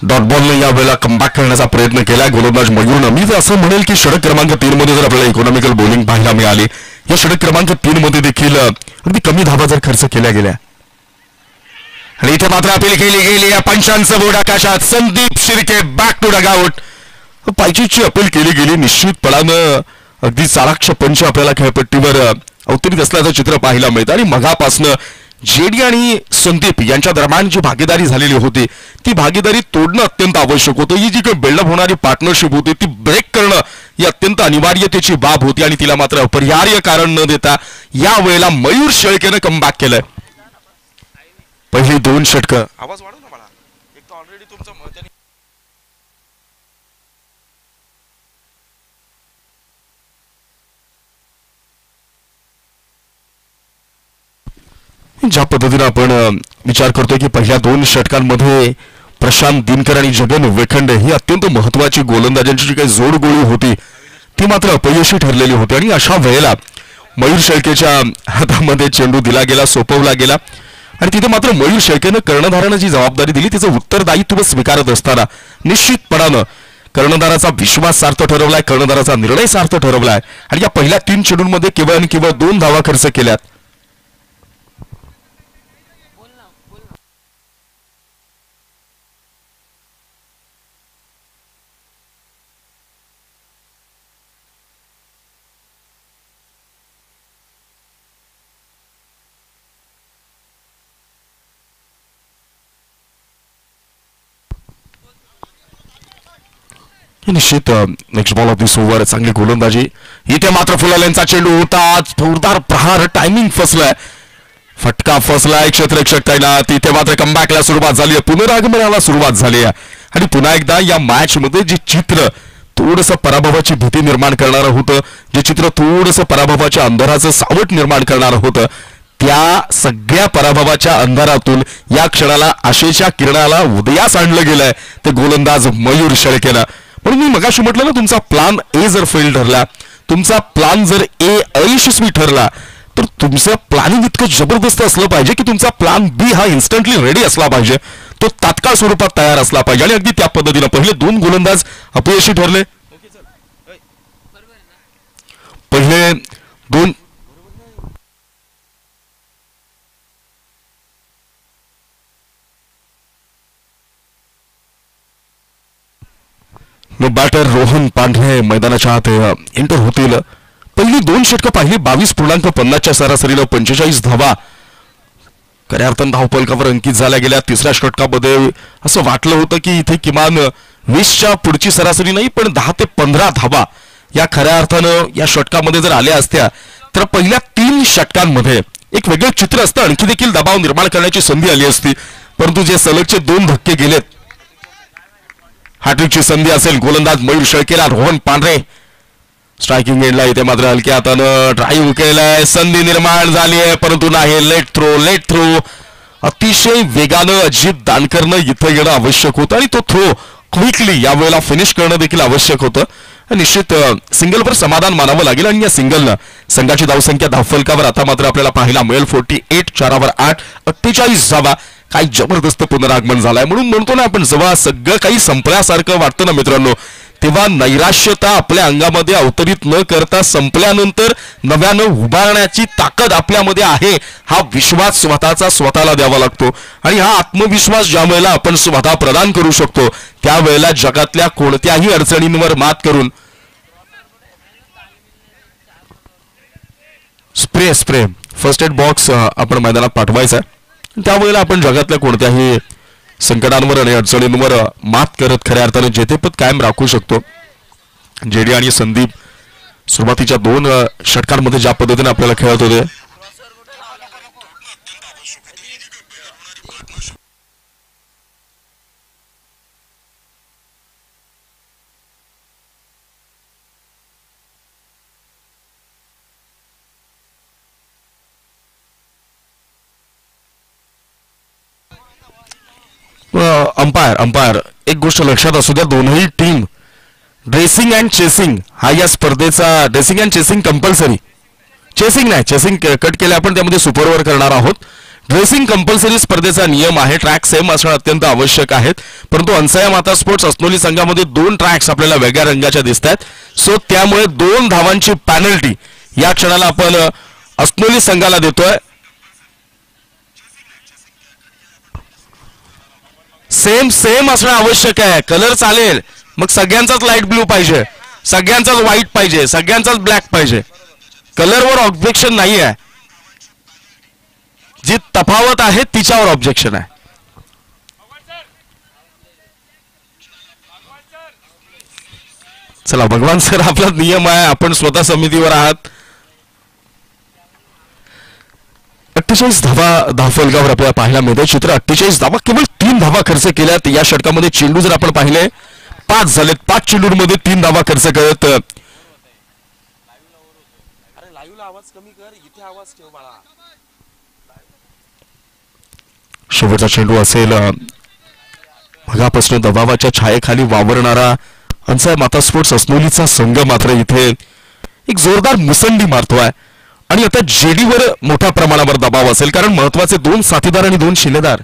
डॉट बॉलने यावेळेला कमबॅक करण्याचा प्रयत्न केला गोलंदाज मयूरनं. मी असं म्हणेल की षटक क्रमांक 3 मध्ये जर आपल्याला इकॉनॉमिकल बॉलिंग पाहायला मिळाली, या षटक क्रमांक 3 मध्ये देखील अगदी कमी धावा जर खर्च केल्या गेल्या आणि इथे मात्र अपील केली गेली. या पंचांचं बोर्ड आकाशात. Sandeep Shirke back to dugout. पायचीची अपील केली गेली. निश्चितपणानं अगदी चालाक्ष पंच आपल्याला खेळपट्टीवर अवतरित असल्याचं चित्र पाहायला मिळतं आणि मगापासनं जेडी आणि संदीप यांच्या दरम्यान जी भागीदारी झालेली होती ती भागीदारी तोडणं अत्यंत आवश्यक होतं. ही जी काही बिल्डअप होणारी पार्टनरशिप होती ती ब्रेक करणं ही अत्यंत अनिवार्यतेची बाब होती आणि तिला मात्र अपरिहार्य कारण न देता या वेळेला मयूर शेळकेनं कमबॅक केलंय. पहिली 2 षटकं. आवाज वाढव ना मला. एक तर ऑलरेडी तुमचं ज्या पद्धतीने आपण विचार करतोय की पहिल्या 2 षटकांमध्ये प्रशांत दिनकर आणि जगन वेखंडे ही अत्यंत महत्वाची गोलंदाजांची जी काही जोडगोळी होती ती मात्र अपयशी ठरलेली होती आणि अशा वेळेला मयूर शेळकेच्या हातामध्ये चेंडू दिला गेला, सोपवला गेला आणि तिथे मात्र मयूर शेळकेनं कर्णधारानं जी जबाबदारी दिली तिचं उत्तरदायित्व स्वीकारत असताना निश्चितपणानं कर्णधाराचा विश्वास सार्थ ठरवलाय, कर्णधाराचा निर्णय सार्थ ठरवलाय आणि या पहिल्या 3 चेंडूंमध्ये केवळ आणि केवळ 2 धावा खर्च केल्यात. निश्चित next ball of this over. चांगली गोलंदाजी. इथे मात्र फुलालेंचा चेंडू होता. जोरदार प्रहार. टायमिंग फसलाय. फटका फसलाय क्षेत्ररक्षक तैनात. तिथे मात्र कमबॅकला सुरुवात झाली आहे. पुनरागमनाला सुरुवात झाली आहे आणि पुन्हा एकदा या मॅच मध्ये जे चित्र थोडंसं पराभवाची भीती निर्माण करणारं होतं, जे चित्र थोडंसं पराभवाच्या अंधाराचं सावट निर्माण करणारं होतं, त्या सगळ्या पराभवाच्या अंधारातून या क्षणाला आशेच्या किरणाला उदयास आणलं गेलंय ते गोलंदाज मयूर शेळकेनं. म्हणून मी मगाशी म्हटलं ना, तुमचा प्लान ए जर फेल ठरला, तुमचा प्लान जर ए अयशस्वी ठरला तर तुमचं प्लॅनिंग इतकं जबरदस्त असलं पाहिजे की तुमचा प्लान बी हा इन्स्टंटली रेडी असला पाहिजे, तो तात्काळ स्वरूपात तयार असला पाहिजे आणि अगदी त्या पद्धतीनं पहिले 2 गोलंदाज अपयशी ठरले. पहिले 2 बॅटर रोहन पांढरे मैदानाच्या आत एंटर होतील. पहिली 2 षटकं पाहिली 22.50च्या सरासरीनं 45 धावा खऱ्या अर्थानं धावफलकावर अंकित झाल्या गेल्या. तिसऱ्या षटकामध्ये असं वाटलं होतं की इथे किमान 20च्या पुढची सरासरी नाही पण 10 ते 15 धावा या खऱ्या अर्थानं या षटकामध्ये जर आल्या असत्या तर पहिल्या 3 षटकांमध्ये एक वेगळं चित्र असतं, आणखी देखील दबाव निर्माण करण्याची संधी आली असती. परंतु जे सलगचे 2 धक्के गेलेत, हॅट्रिकची संधी असेल गोलंदाज मयूर शेळकेला. रोहन पांढरे स्ट्रायकिंग एंडला इथे मात्र हलक्या हातानं ड्राईव्ह केलाय. संधी निर्माण झाली आहे परंतु नाही. लेट थ्रो अतिशय वेगानं अजित दानकरनं इथं येणं आवश्यक होतं आणि तो थ्रो क्विकली यावेळेला फिनिश करणं देखील आवश्यक होतं. निश्चित सिंगलवर समाधान मानावं लागेल आणि या सिंगलनं संघाची धावसंख्या धावफलकावर आता मात्र आपल्याला पाहायला मिळेल 48. 4वर 8 48 धावा. काही जबरदस्त पुनरागमन झालाय. म्हणून म्हणतो ना आपण, जेव्हा सगळं काही संपल्यासारखं वाटतं ना मित्रांनो, तेव्हा नैराश्यता आपल्या अंगामध्ये अवतरित न करता संपल्यानंतर नव्यानं उभारण्याची ताकद आपल्यामध्ये आहे, हा विश्वास स्वतःला द्यावा लागतो. आणि हा आत्मविश्वास ज्या वेळेला आपण स्वतः प्रदान करू शकतो त्यावेळेला जगातल्या कोणत्याही अडचणींवर मात करून स्प्रे फर्स्ट एड बॉक्स आपण मैदानात पाठवायचा आहे. त्यावेळेला आपण जगातल्या कोणत्याही संकटांवर आणि अडचणींवर मात करत खऱ्या अर्थाने जेतेपद कायम राखू शकतो. जेडी आणि संदीप सुरुवातीच्या 2 षटकांमध्ये ज्या पद्धतीने आपल्याला खेळत होते अंपायर एक गोष्ट लक्षात असू द्या, दोनही टीम ड्रेसिंग अँड चेसिंग हा या स्पर्धेचा dressing and chasing compulsory, chasing नाही, चेसिंग कट केले आपण, त्यामध्ये सुपर ओव्हर करणार आहोत. ड्रेसिंग कंपल्सरी स्पर्धेचा नियम आहे. ट्रॅक सेम असणं अत्यंत आवश्यक आहेत, परंतु हंसाया माता स्पोर्ट्स अस्नोली संघामध्ये 2 ट्रॅक्स आपल्याला वेगळ्या रंगाच्या दिसत आहेत. सो त्यामुळे 2 धावांची पॅनल्टी या क्षणाला आपण अस्नोली संघाला देतोय. सेम असणं आवश्यक आहे. कलर चालेल, मग सगळ्यांचाच लाईट ब्लू पाहिजे, सगळ्यांचाच व्हाईट पाहिजे, सगळ्यांचाच ब्लॅक पाहिजे. कलरवर ऑब्जेक्शन नाही आहे, जी तफावत आहे तिच्यावर ऑब्जेक्शन आहे. चला भगवान सर, आपला नियम आहे, आपण स्वतः समितीवर आहात. 48 धावफलकावर आपल्याला पाहायला मिळते चित्र. 48 धावा, केवळ 3 धावा खर्च केल्यात या षटकामध्ये. चेंडू जर आपण पाहिले 5 झालेत, 5 चेंडूंमध्ये 3 धावा खर्च करत. अरे लाईव्हला आवाज कमी कर, इथे आवाज ठेव बाळा. शेवटचा चेंडू असेल. मगापासून दबावाच्या छायेखाली वावरणारा हंसाया माता स्पोर्ट्स अस्नोलीचा संघ मात्र इथे एक जोरदार मुसंडी मारतोय. आणि आता जेडीवर मोठ्या प्रमाणावर दबाव असेल, कारण महत्वाचे 2 साथीदार आणि 2 शिलेदार.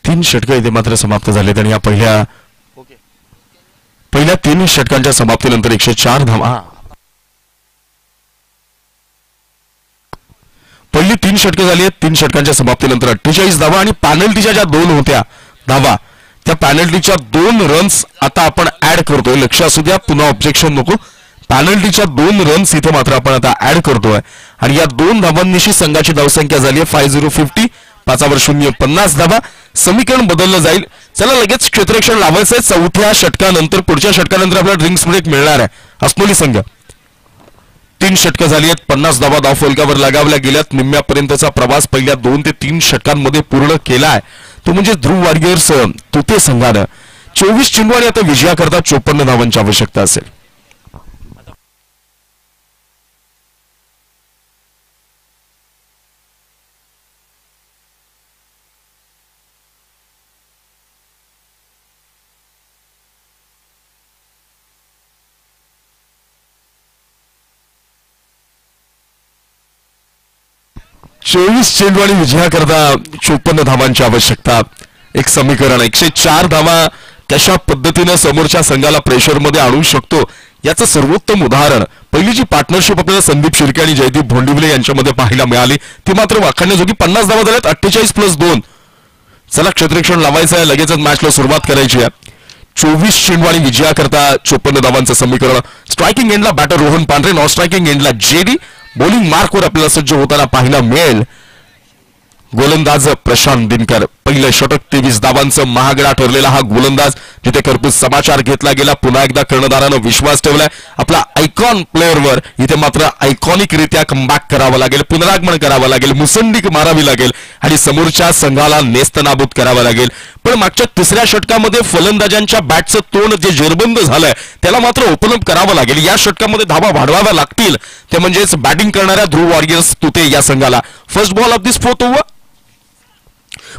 तीन षटकं इथे मात्र समाप्त झालेत आणि या पहिल्या 3 षटकांच्या समाप्तीनंतर 104 धावा. पहिली 3 षटकं झाली आहेत. 3 षटकांच्या समाप्तीनंतर 48 धावा आणि पॅनल्टीच्या ज्या 2 होत्या धावा, त्या पॅनल्टीच्या 2 रन्स आता आपण ऍड करतोय. लक्ष असू द्या, पुन्हा ऑब्जेक्शन नको. पॅनल्टीच्या 2 रन्स इथे मात्र आपण आता ऍड करतोय आणि या 2 धावांनिशी संघाची धावसंख्या झाली आहे 5050. 5वर 0 50 धावा. समीकरण बदललं जाईल. चला लगेच क्षेत्ररक्षण लावायचंय. 4थ्या षटकानंतर, पुढच्या षटकानंतर आपल्याला ड्रिंक्स ब्रेक मिळणार आहे. अस्नोली संघ 3 षटकं झाली आहेत. 50 धावा धावफलकावर लगावल्या गेल्यात. निम्म्यापर्यंतचा प्रवास पहिल्या 2 ते 3 षटकांमध्ये पूर्ण केलाय. तो म्हणजे ध्रुव वॉरियर्स तुते संघानं 24 चेंडू आणि आता विजयाकरता 54 धावांची आवश्यकता असेल. चेंडू आणि विजयाकरता 54 धावांची आवश्यकता. एक समीकरण 104 धावा कशा पद्धतीने समोरच्या संघाला प्रेशरमध्ये आणू शकतो याचं सर्वोत्तम उदाहरण पहिली जी पार्टनरशिप आपल्याला संदीप शिर्के आणि जयदीप भोंडिवले यांच्यामध्ये पाहायला मिळाली ती मात्र वाखाणण्याजोगी. 50 धावा झाल्यात. 48+2. चला क्षेत्ररक्षण लावायचं आहे. लगेचच मॅचला सुरुवात करायची आहे. 24 चेंडू आणि विजयाकरता 54 धावांचं समीकरण. स्ट्रायकिंग एंडला बॅटर रोहन पांढरे, नॉन स्ट्रायकिंग एंडला जेडी. बॉलिंग मार्कवर आपल्याला सज्ज होताना पाहायला मिळेल गोलंदाज प्रशांत दिनकर. पहिलं षटक 23 धावांचं महागडा ठरलेला हा गोलंदाज, जिथे खरपूस समाचार घेतला गेला. पुन्हा एकदा कर्णधारानं विश्वास ठेवलाय आपला आयकॉन प्लेअरवर. इथे मात्र आयकॉनिक रित्या कमबॅक करावं लागेल, पुनरागमन करावं लागेल, मुसंडी मारावी लागेल आणि समोरच्या संघाला नेस्तनाबूत करावं लागेल. पण मागच्या तिसऱ्या षटकामध्ये फलंदाजांच्या बॅटचं तोंड जे जेरबंद झालंय त्याला मात्र ओपन अप करावं लागेल. या षटकामध्ये धावा वाढवाव्या लागतील, ते म्हणजेच बॅटिंग करणाऱ्या ध्रुव वॉरियर्स तुते या संघाला. First ball of this fourth over.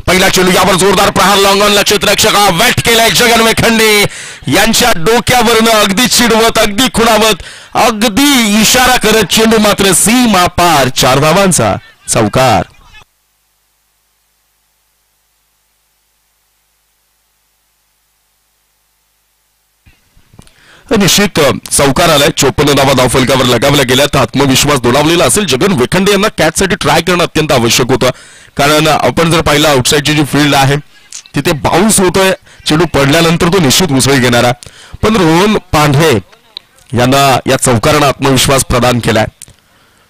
पहिला चेंडू, यावर जोरदार प्रहार, लॉंगॉनला क्षेत्ररक्षक वेट केलाय जगन वेखंडे यांच्या डोक्यावरनं, अगदी चिडवत, अगदी खुणावत, अगदी इशारा करत चेंडू मात्र सीमा पार. 4 धावांचा चौकार. निश्चित चौकार आलाय. 54 धावा धावफलकावर लगावल्या गेल्या तर आत्मविश्वास दोलावलेला असेल. जगन वेखंडे यांना कॅचसाठी ट्राय करणं अत्यंत आवश्यक होतं, कारण आपण जर पाहिलं आउटसाईडची जी फील्ड आहे तिथे बाउन्स होतोय, चेंडू पडल्यानंतर तो निश्चित उसळी घेणारा. पण रोहन पांढरे यांना या चौकारानं आत्मविश्वास प्रदान केलाय.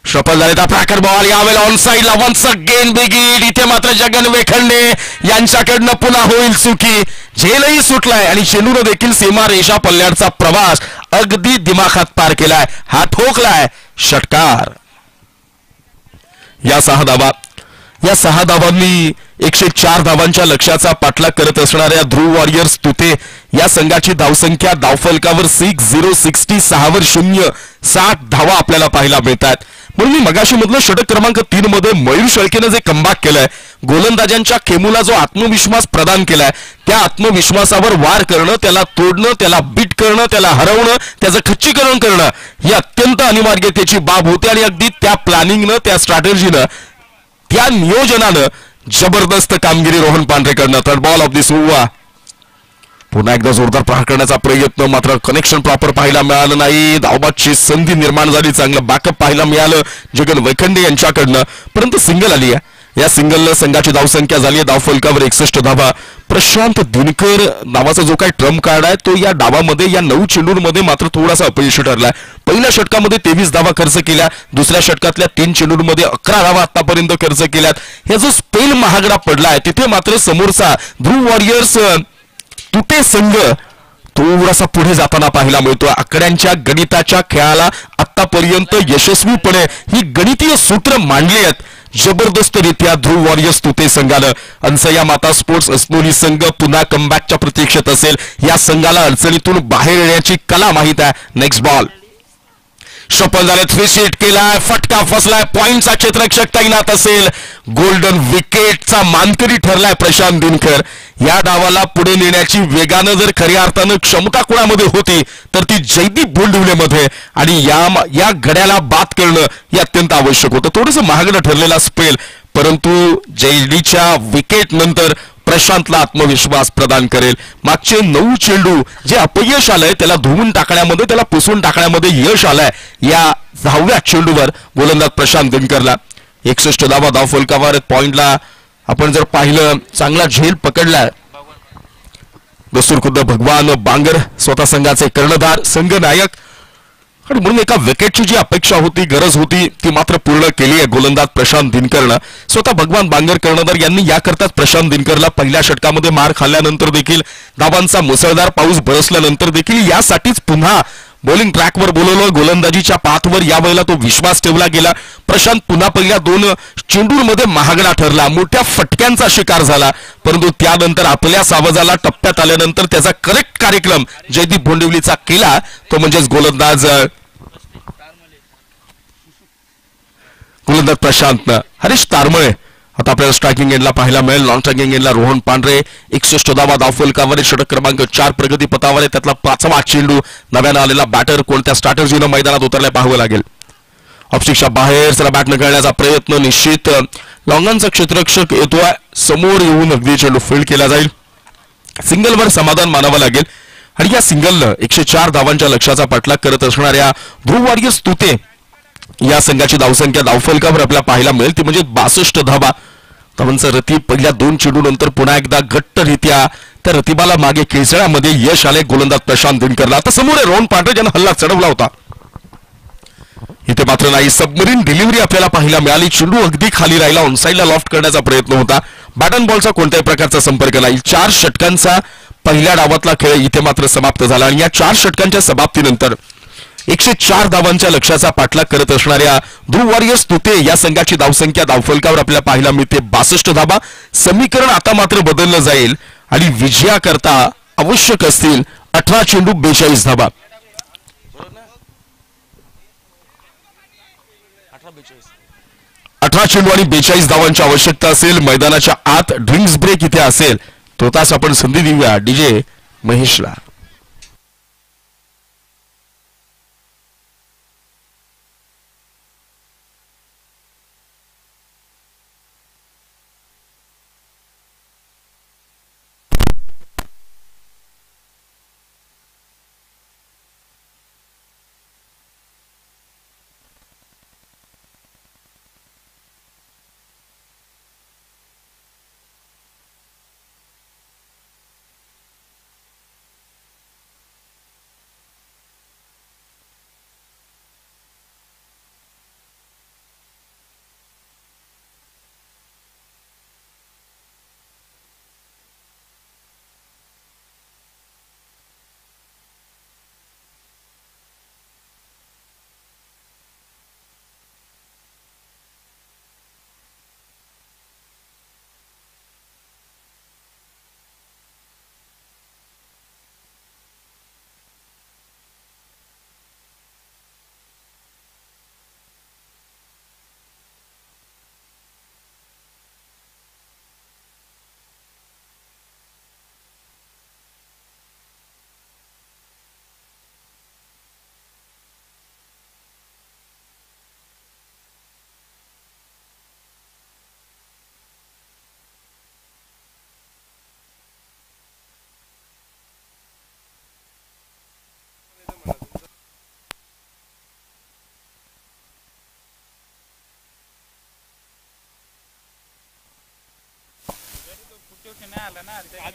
सफल झाले त्या प्रॅकर बॉल, यावेळेला ऑन साईडला वन्स अगेन बिगिट. इथे मात्र जगन वेखंडे यांच्याकडनं पुन्हा होईल चुकी. झेलही सुटलाय आणि चेंडूनं देखील सीमा रेषा पल्ल्याचा प्रवास अगदी दिमाखात पार केलाय. हा ठोकलाय षटकार. या 6 धावांनी 104 धावांच्या लक्ष्याचा पाठलाग करत असणाऱ्या ध्रुव वॉरियर्स तुते या संघाची धावसंख्या धावफलकावर 6-0-66 वर 0-7 धावा आपल्याला पाहायला मिळतात. म्हणून मी मगाशी मधलं षटक क्रमांक 3 मध्ये मयूर शेळकेनं जे कमबॅक केलंय, गोलंदाजांच्या खेमूला जो आत्मविश्वास प्रदान केलाय, त्या आत्मविश्वासावर वार करणं, त्याला तोडणं, त्याला बीट करणं, त्याला हरवणं, त्याचं खच्चीकरण करणं ही अत्यंत अनिवार्यतेची बाब होते. आणि अगदी त्या प्लॅनिंगनं, त्या स्ट्रॅटेजीनं, त्या नियोजनानं जबरदस्त कामगिरी रोहन पांढरेकडनं. Third ball of this over. पुन्हा एकदा जोरदार प्रहार करण्याचा प्रयत्न, मात्र कनेक्शन प्रॉपर पाहायला मिळालं नाही. धावबादची संधी निर्माण झाली, चांगलं बॅकअप पाहायला मिळालं जगन वेखंडे यांच्याकडनं, परंतु सिंगल आली आहे. या सिंगलनं संघाची धावसंख्या झाली आहे धावफलकावर 61 धावा. प्रशांत दिनकर नावाचा जो काही ट्रम्प कार्ड आहे तो या डावामध्ये, या 9 चेंडूंमध्ये मात्र थोडासा अपयशी ठरलाय. पहिल्या षटकामध्ये 23 धावा खर्च केल्या, दुसऱ्या षटकातल्या 3 चेंडूंमध्ये 11 धावा आतापर्यंत खर्च केल्यात. हे जो स्पेल महागडा पडलाय तिथे मात्र समोरचा ध्रुव वॉरियर्स तुटे संघ थोडासा पुढे जाताना पाहायला मिळतो. आकड्यांच्या गणिताच्या खेळाला आतापर्यंत यशस्वीपणे ही गणितीय सूत्र मांडली आहेत जबरदस्तरित्या ध्रुव वॉरियर्स तुते संघानं. अंसया माता स्पोर्ट्स अस्नोली संघ पुन्हा कमबॅकच्या प्रतीक्षेत असेल. या संघाला अडचणीतून बाहेर येण्याची कला माहित आहे. Next ball. सफल झाले, 3 शीट केलाय, फटका फसलाय, पॉइंटचा क्षेत्ररक्षक तैनात असेल. गोल्डन विकेटचा मानकरी ठरलाय प्रशांत दिनकर. या डावाला पुढे नेण्याची वेगानं जर खऱ्या अर्थानं क्षमता कोणामध्ये होती तर ती जयदीप बोंडिवलेमध्ये, आणि या घड्याला बाद करणं हे अत्यंत आवश्यक होतं. थोडंसं महागडं ठरलेला स्पेल, परंतु जयदीच्या विकेट नंतर प्रशांतला आत्मविश्वास प्रदान करेल. मागचे 9 चेंडू जे अपयश आलंय त्याला धुवून टाकण्यामध्ये, त्याला पुसून टाकण्यामध्ये यश आलंय. या 10व्या चेंडूवर गोलंदाज प्रशांत दिनकरला 61 धावा धावफलकावर. पॉइंटला आपण जर पाहिलं चांगला झेल पकडलाय. दस्तूर खुद्द भगवान बांगर स्वतः संघाचे कर्णधार, संघ नायक, आणि म्हणून एका विकेटची जी अपेक्षा होती, गरज होती, ती मात्र पूर्ण केली आहे गोलंदाज प्रशांत दिनकरनं. स्वतः भगवान बांगर कर्णधार यांनी याकरताच प्रशांत दिनकरला पहिल्या षटकामध्ये मार खाल्ल्यानंतर देखील, धावांचा मुसळधार पाऊस बरसल्यानंतर देखील यासाठीच पुन्हा बॉलिंग ट्रॅकवर बोलवलं. गोलंदाजीच्या पाथवर यावेळेला तो विश्वास ठेवला गेला. प्रशांत पुन्हा पहिल्या 2 चेंडूंमध्ये महागडा ठरला, मोठ्या फटक्यांचा शिकार झाला, परंतु त्यानंतर आपल्या सावजाला टप्प्यात आल्यानंतर त्याचा करेक्ट कार्यक्रम जयदीप बोंडिवलीचा केला, तो म्हणजेच गोलंदाज प्रशांतनं. हरीश तारमळे आता आपल्याला स्ट्रायकिंग एंडला पाहायला मिळेल. नॉन स्ट्रायकिंग एंडला रोहन पांढरे 61 धावा धावफलकावर, षटक क्रमांक 4 प्रगती पथावर आहे. त्यातला 5वा चेंडू. नव्यानं आलेला बॅटर कोणत्या स्ट्रॅटेजीनं मैदानात उतरलाय पाहावं लागेल. ऑफस्टिकच्या बाहेर त्याला बॅट न खेळण्याचा प्रयत्न, निश्चित लॉंगॉनचा क्षेत्ररक्षक येतोय, समोर येऊन अगदी चेंडू फील्ड केला जाईल. सिंगलवर समाधान मानावं लागेल. आणि या सिंगलनं 104 धावांच्या लक्ष्याचा पाठलाग करत असणाऱ्या ध्रुव वॉरियर्स तुते या संघाची धावसंख्या धावफलकावर आपल्याला पाहायला मिळेल, ती म्हणजे 62 धावा. धावांचा रती पहिल्या 2 चेंडूनंतर पुन्हा एकदा घट्टरित्या त्या रतिबाला मागे केसळ्यामध्ये यश आले गोलंदाज प्रशांत दिनकरला. आता समोर रोहन पांढरे ज्यानं हल्ला चढवला होता, इथे मात्र नाही. सबमरीन डिलिव्हरी आपल्याला पाहायला मिळाली. चेंडू अगदी खाली राहिला, ऑनसाईडला लॉफ्ट करण्याचा प्रयत्न होता. बॅट अँड बॉलचा कोणत्याही प्रकारचा संपर्क नाही. 4 षटकांचा पहिल्या डावातला खेळ इथे मात्र समाप्त झाला. आणि या 4 षटकांच्या समाप्तीनंतर 104 धावांच्या लक्ष्याचा पाठलाग करत असणाऱ्या ध्रुव वॉरियर्स तुते या संघाची धावसंख्या धावफलकावर आपल्याला पाहायला मिळते 62 धावा. समीकरण आता मात्र बदललं जाईल आणि विजयाकरता आवश्यक असतील 18 चेंडू 42 धावा. 18 चेंडू आणि 42 धावांची आवश्यकता असेल. मैदानाच्या आत ड्रिंक्स ब्रेक इथे असेल. तो तास आपण संधी देऊया डीजे महेशला.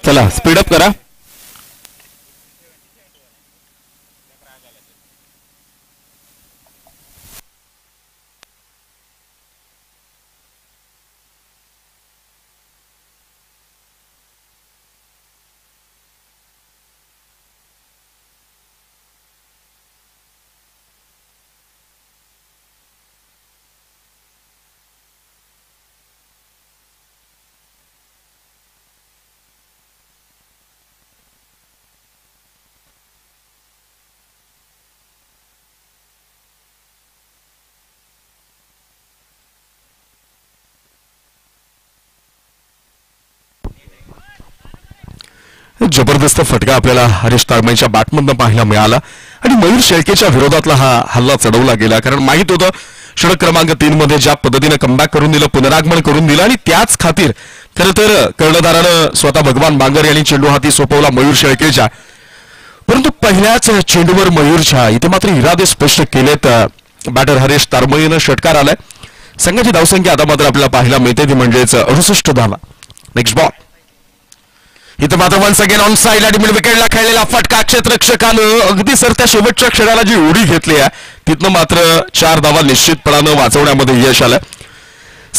चला स्पीडअप करा. जबरदस्त फटका आपल्याला हरीश तारमेच्या बॅटमधनं पाहायला मिळाला आणि मयूर शेळकेच्या विरोधातला हा हल्ला चढवला गेला. कारण माहित होतं षटक क्रमांक 3 मध्ये ज्या पद्धतीने कमबॅक करून दिलं, पुनरागमन करून दिलं आणि त्याच खातीर खरं तर कर्णधारानं स्वतः भगवान बांगर यांनी चेंडू हाती सोपवला मयूर शेळकेच्या. परंतु पहिल्याच चेंडूवर मयूरच्या इथे मात्र इरादे स्पष्ट केलेत. बॅटर हरीश तारमळीनं षटकार आलाय. संघाची धावसंख्या आता मात्र आपल्याला पाहायला मिळते ती म्हणजेच 68 धावा. नेक्स्ट बॉल इथं मात्र वन्स अगेन ऑन साइड आणि मिड विकेटला खेळलेला फटका क्षेत्ररक्षकानं अगदी सरत्या शेवटच्या क्षणाला जी उडी घेतली आहे तिथनं मात्र 4 धावा निश्चितपणानं वाचवण्यामध्ये यश आलं.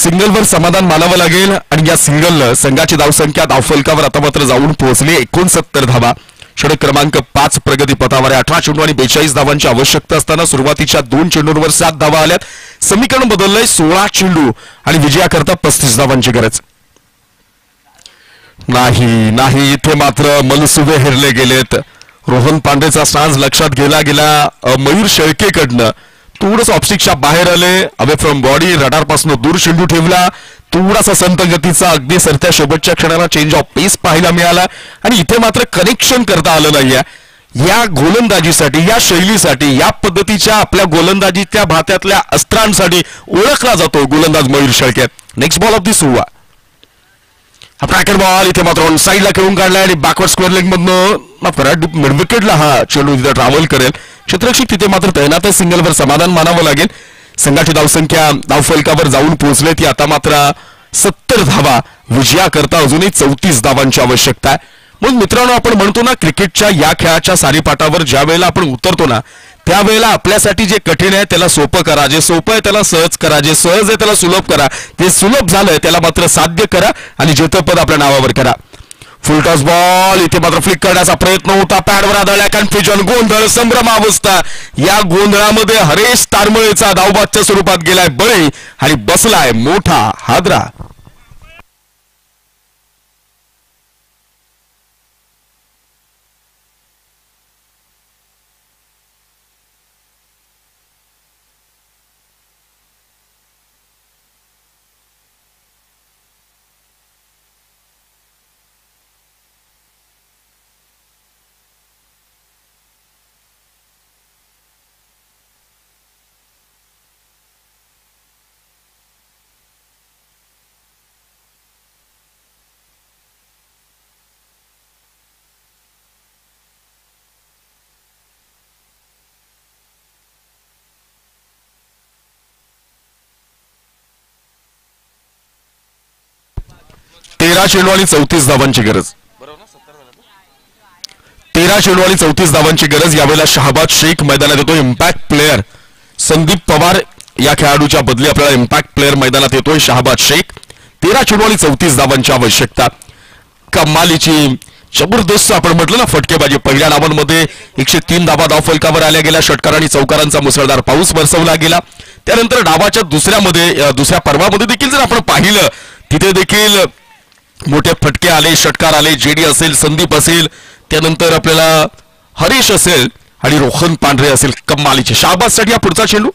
सिंगलवर समाधान मानावं लागेल आणि या सिंगलनं संघाची धावसंख्या धावफलकावर आता मात्र जाऊन पोहोचली 69 धावा. षटक क्रमांक 5 प्रगती पथावर 18 चेंडू आणि 42 धावांची आवश्यकता असताना सुरुवातीच्या 2 चेंडूंवर 7 धावा आल्यात. समीकरण बदललंय 16 चेंडू आणि विजयाकरता 35 धावांची गरज. नाही इथे मात्र मनसुबे हेरले गेलेत. रोहन पांडेचा स्टान्स लक्षात गेला मयूर शेळकेकडनं थोडंसं ऑफस्टिकच्या बाहेर आले. अवे फ्रॉम बॉडी रडारपासून दूर चेंडू ठेवला. थोडासा संत गतीचा अगदी सरत्या शेवटच्या क्षणाला चेंज ऑफ पेस पाहायला मिळाला आणि इथे मात्र कनेक्शन करता आलं नाहीये. या गोलंदाजीसाठी, या शैलीसाठी, या पद्धतीच्या आपल्या गोलंदाजीच्या भात्यातल्या अस्त्रांसाठी ओळखला जातो गोलंदाज Mayur Shelke. Next ball of the सुवा. हा ब्रॅकेट बॉल इथे मात्र ऑन साईडला खेळून काढलाय आणि बॅकवर्ड स्क्वेअर लेग मधनं मिड विकेटला हा चेंडू तिथे ट्रॅव्हल करेल. क्षेत्ररक्षक तिथे मात्र तैनात आहे. सिंगलवर समाधान मानावं लागेल. संघाची धावसंख्या धावफलकावर जाऊन पोहोचले ती आता मात्र 70 धावा. विजयाकरता अजूनही 34 धावांची आवश्यकता आहे. म्हणून मित्रांनो आपण म्हणतो ना क्रिकेटच्या या खेळाच्या सारीपाटावर ज्या वेळेला आपण उतरतो ना त्यावेळेला आपल्यासाठी जे कठीण आहे त्याला सोपं करा, जे सोपं आहे त्याला सहज करा, जे सहज आहे त्याला सुलभ करा, जे सुलभ झालंय त्याला मात्र साध्य करा आणि जेतेपद आपल्या नावावर करा. फुल टॉस बॉल इथे मात्र फ्लिक करण्याचा प्रयत्न होता, पॅडवर आदळला, कन्फ्युजन, गोंधळ, संभ्रमावस्था. या गोंधळामध्ये हरेश तारमळेचा धावबादच्या स्वरूपात गेलाय बळी आणि बसलाय मोठा हादरा. चेंडू आणि 34 धावांची गरज. 13 चेंडू आणि 34 धावांची गरज. यावेळेला शहाबाद शेख मैदानात येतो. इम्पॅक्ट प्लेअर संदीप पवार या खेळाडूच्या बदली आपल्याला इम्पॅक्ट प्लेअर मैदानात येतोय शहाबाद शेख. 13 चेंडू आणि 34 धावांची आवश्यकता. कमालीची जबरदस्त आपण म्हटलं ना फटकेबाजी. पहिल्या डावांमध्ये 103 धावा धाव फलकावर आल्या गेल्या. षटकार आणि चौकारांचा मुसळधार पाऊस बरसवला गेला. त्यानंतर डावाच्या दुसऱ्या पर्वामध्ये देखील जर आपण पाहिलं तिथे देखील मोठे फटके आले, षटकार आले. जेडी असेल, संदीप असेल, त्यानंतर आपल्याला हरीश असेल आणि रोहन पांढरे असेल. कमालीचे. शहाबाजसाठी हा पुढचा चेंडू.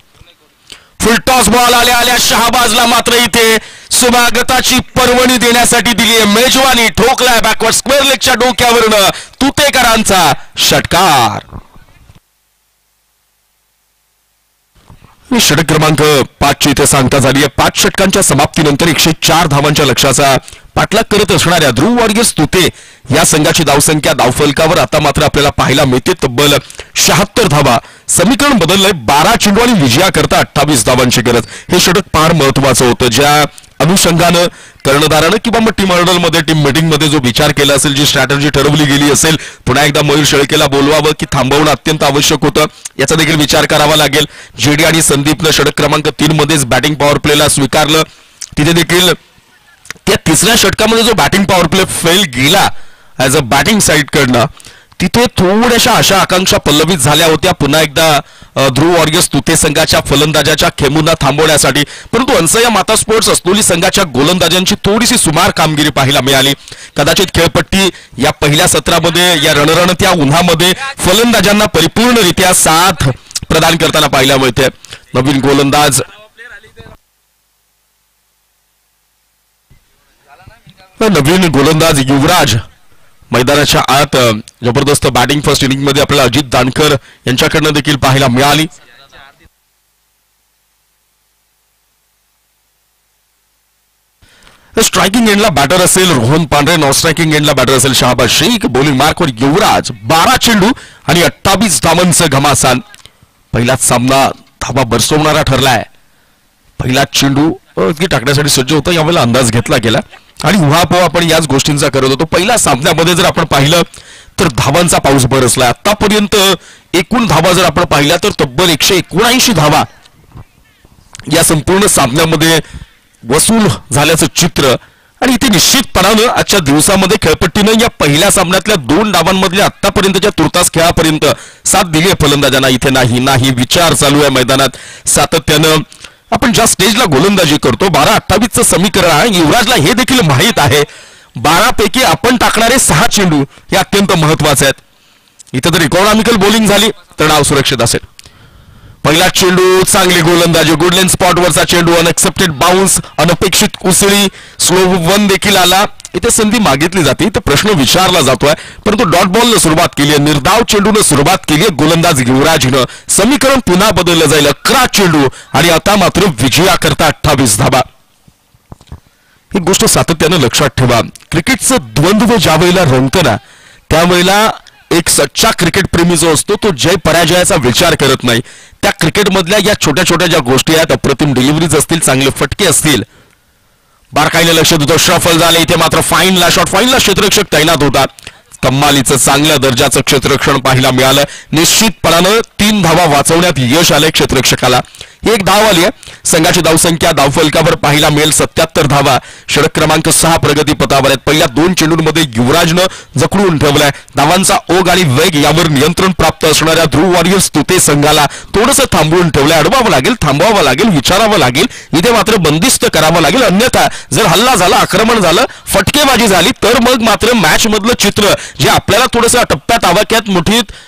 फुल टॉस बॉल आल्या शहाबाजला मात्र इथे सुभागताची पर्वणी देण्यासाठी दिली आहे मेजवानी. ठोकलाय बॅकवर्ड स्क्वेअर लेगच्या डोक्यावरनं तुतेकरांचा षटकार. षटक क्रमांक 5 इथे सांगता झाली आहे. 5 षटकांच्या समाप्तीनंतर 104 धावांच्या लक्ष्याचा पाठलाग करत असणाऱ्या ध्रुव वॉरियर्स तुते या संघाची धावसंख्या धावफलकावर आता मात्र आपल्याला पाहायला मिळते तब्बल 76 धावा. समीकरण बदललंय. 12 चेंडू आणि विजयाकरता 28 धावांची गरज. हे षटक फार महत्वाचं होतं. ज्या अनुषंगानं कर्णधारानं किंवा मग टीम ऑर्डरमध्ये टीम मीटिंगमध्ये जो विचार केला असेल, जी स्ट्रॅटेजी ठरवली गेली असेल, पुन्हा एकदा मयूर शेळकेला बोलवावं की थांबवणं अत्यंत आवश्यक होतं, याचा देखील विचार करावा लागेल. जेडी आणि संदीपनं षटक क्रमांक 3 मध्येच बॅटिंग पॉवर प्लेला स्वीकारलं. तिथे देखील त्या तिसऱ्या षटकामध्ये जो बॅटिंग पॉवर प्ले फेल गेला ऍज अ बॅटिंग साईड कडनं, तिथे थोड्याशा आशा आकांक्षा पल्लवित झाल्या होत्या पुन्हा एकदा ध्रुव वॉरियर्स तुते संघाच्या फलंदाजाच्या खेमूंना थांबवण्यासाठी. परंतु अन्सया माता स्पोर्ट्स असनोली संघाच्या गोलंदाजांची थोडीशी सुमार कामगिरी पाहायला मिळाली. कदाचित खेळपट्टी या पहिल्या सत्रामध्ये या रणरणत्या उन्हामध्ये फलंदाजांना परिपूर्णरित्या साथ प्रदान करताना पाहायला मिळते. नवीन गोलंदाज युवराज मैदानाच्या आत जबरदस्त बॅटिंग फर्स्ट इनिंग मध्ये आपल्याला अजित दानकर यांच्याकडनं देखील पाहायला मिळाली. स्ट्रायकिंग एंडला बॅटर असेल रोहन पांढरे, नॉन स्ट्रायकिंग एंडला बॅटर असेल शहाबाज शेख. बॉलिंग मार्कवर युवराज. 12 चेंडू आणि 28 धावांचं घमासान. पहिलाच सामना धावा बरसवणारा ठरलाय. पहिला चेंडू टाकण्यासाठी सज्ज होता. यावेळेला अंदाज घेतला गेला आणि उहापोह आपण याच गोष्टींचा करत होतो. पहिल्या सामन्यामध्ये जर आपण पाहिलं तर धावांचा पाऊस बरसला. आतापर्यंत एकूण धावा जर आपण पाहिल्या तर तब्बल 179 धावा या संपूर्ण सामन्यामध्ये वसूल झाल्याचं चित्र. आणि इथे निश्चितपणानं आजच्या दिवसामध्ये खेळपट्टीनं या पहिल्या सामन्यातल्या 2 डावांमधल्या आतापर्यंतच्या तुर्तास खेळापर्यंत साथ दिली आहे फलंदाजांना. इथे नाही विचार चालू आहे मैदानात सातत्यानं. आपण ज्या स्टेजला गोलंदाजी करतो 12-28चं समीकरण आहे. युवराजला हे देखील माहीत आहे 12 पैकी आपण टाकणारे 6 चेंडू हे अत्यंत महत्वाचे आहेत. इथं जर इकॉनॉमिकल बॉलिंग झाली तर नाव सुरक्षित असेल. पहिला चेंडू चांगली गोलंदाजी. गुडलेन स्पॉटवरचा चेंडू. अनएक्सेप्टेड बाउन्स, अनपेक्षित उसळी. स्लो 1 देखील आला. इथे संधी मागितली जाते तर प्रश्न विचारला जातोय. परंतु डॉट बॉलनं सुरुवात केली आहे. निर्धाव चेंडूनं सुरुवात केली आहे गोलंदाज युवराजनं. समीकरण पुन्हा बदललं जाईल. 11 चेंडू आणि आता मात्र विजयाकरता 28 धावा. ही गोष्ट सातत्यानं लक्षात ठेवा. क्रिकेटचं द्वंद्व ज्या वेळेला रंगतं ना त्यावेळेला एक सच्चा क्रिकेट प्रेमी जो असतो तो जय पराजयाचा विचार करत नाही. त्या क्रिकेटमधल्या या छोट्या छोट्या ज्या गोष्टी आहेत, अप्रतिम डिलिव्हरीज असतील, चांगले फटके असतील, बारकाईने लक्ष देतो. श्रफल झाले. इथे मात्र फाईनला शॉट. फाईनला क्षेत्ररक्षक तैनात होता. कमालीचं चांगल्या दर्जाचं क्षेत्ररक्षण पाहायला मिळालं. निश्चितपणानं 3 धावा वाचवण्यात यश आलंय क्षेत्ररक्षकाला. ही एक धाव आली आहे. संघाची धावसंख्या धावफलकावर पाहायला मिळेल 77 धावा. षटक क्रमांक 6 प्रगती पथावर आहेत. पहिल्या 2 चेंडूंमध्ये युवराजनं जखडून ठेवलाय. धावांचा ओघ आणि वेग यावर नियंत्रण प्राप्त असणाऱ्या ध्रुव वॉरियर्स तुते संघाला थोडंसं थांबवून ठेवलंय. अडवावं लागेल, थांबवावं लागेल, विचारावं लागेल, इथे मात्र बंदिस्त करावं लागेल. अन्यथा जर हल्ला झाला, आक्रमण झालं, फटकेबाजी झाली तर मग मात्र मॅच मधलं चित्र जे आपल्याला थोडंसं टप्प्यात आवाक्यात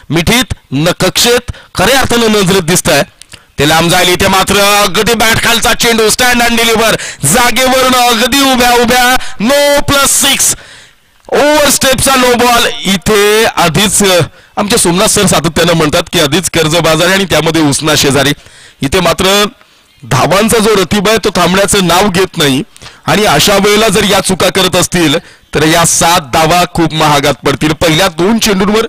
मिठीत कक्षेत खऱ्या अर्थानं नजरेत दिसतंय ते लांब जाईल. इथे मात्र अगदी बॅट खालचा चेंडू स्टँड अँड डिलिव्हर जागेवरून अगदी उभ्या +6 ओव्हर स्टेपचा नो बॉल. इथे आधीच आमचे सोमनाथ सर सातत्यानं म्हणतात की आधीच कर्जबाजारी आणि त्यामध्ये उसना शेजारी. इथे मात्र धावांचा जो रतीब आहे तो थांबण्याचं नाव घेत नाही आणि अशा वेळेला जर या चुका करत असतील तर या 7 धावा खूप महागात पडतील. पहिल्या 2 चेंडूंवर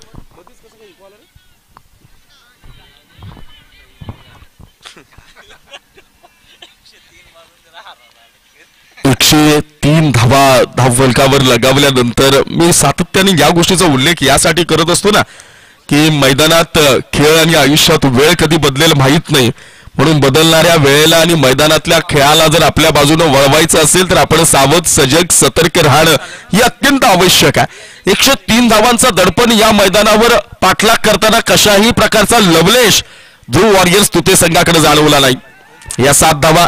103 धावा धावफलकावर लगावल्यानंतर मी सातत्याने या गोष्टीचा उल्लेख यासाठी करत असतो ना की मैदानात खेळ आणि आयुष्यात वेळ कधी बदलेल माहित नाही. म्हणून बदलणाऱ्या वेळेला आणि मैदानातल्या खेळाला जर आपल्या बाजूने वळवायचं असेल तर आपण सावध, सजग, सतर्क राहणं हे अत्यंत आवश्यक आहे. 103 धावांचा दडपण या मैदानावर पाठलाग करताना कशाही प्रकारचा लवलेश ध्रुव वॉरियर्स तुते संघाकडे जाणवला नाही. या 7 धावा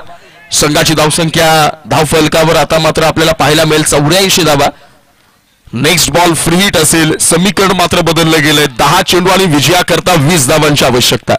संघाची धावसंख्या धावफलकावर आता मात्र आपल्याला पाहायला मिळेल 84 धावा. नेक्स्ट बॉल फ्री हिट असेल. समीकरण मात्र बदललं गेलंय. 10 चेंडू आणि विजयाकरता 20 धावांची आवश्यकता.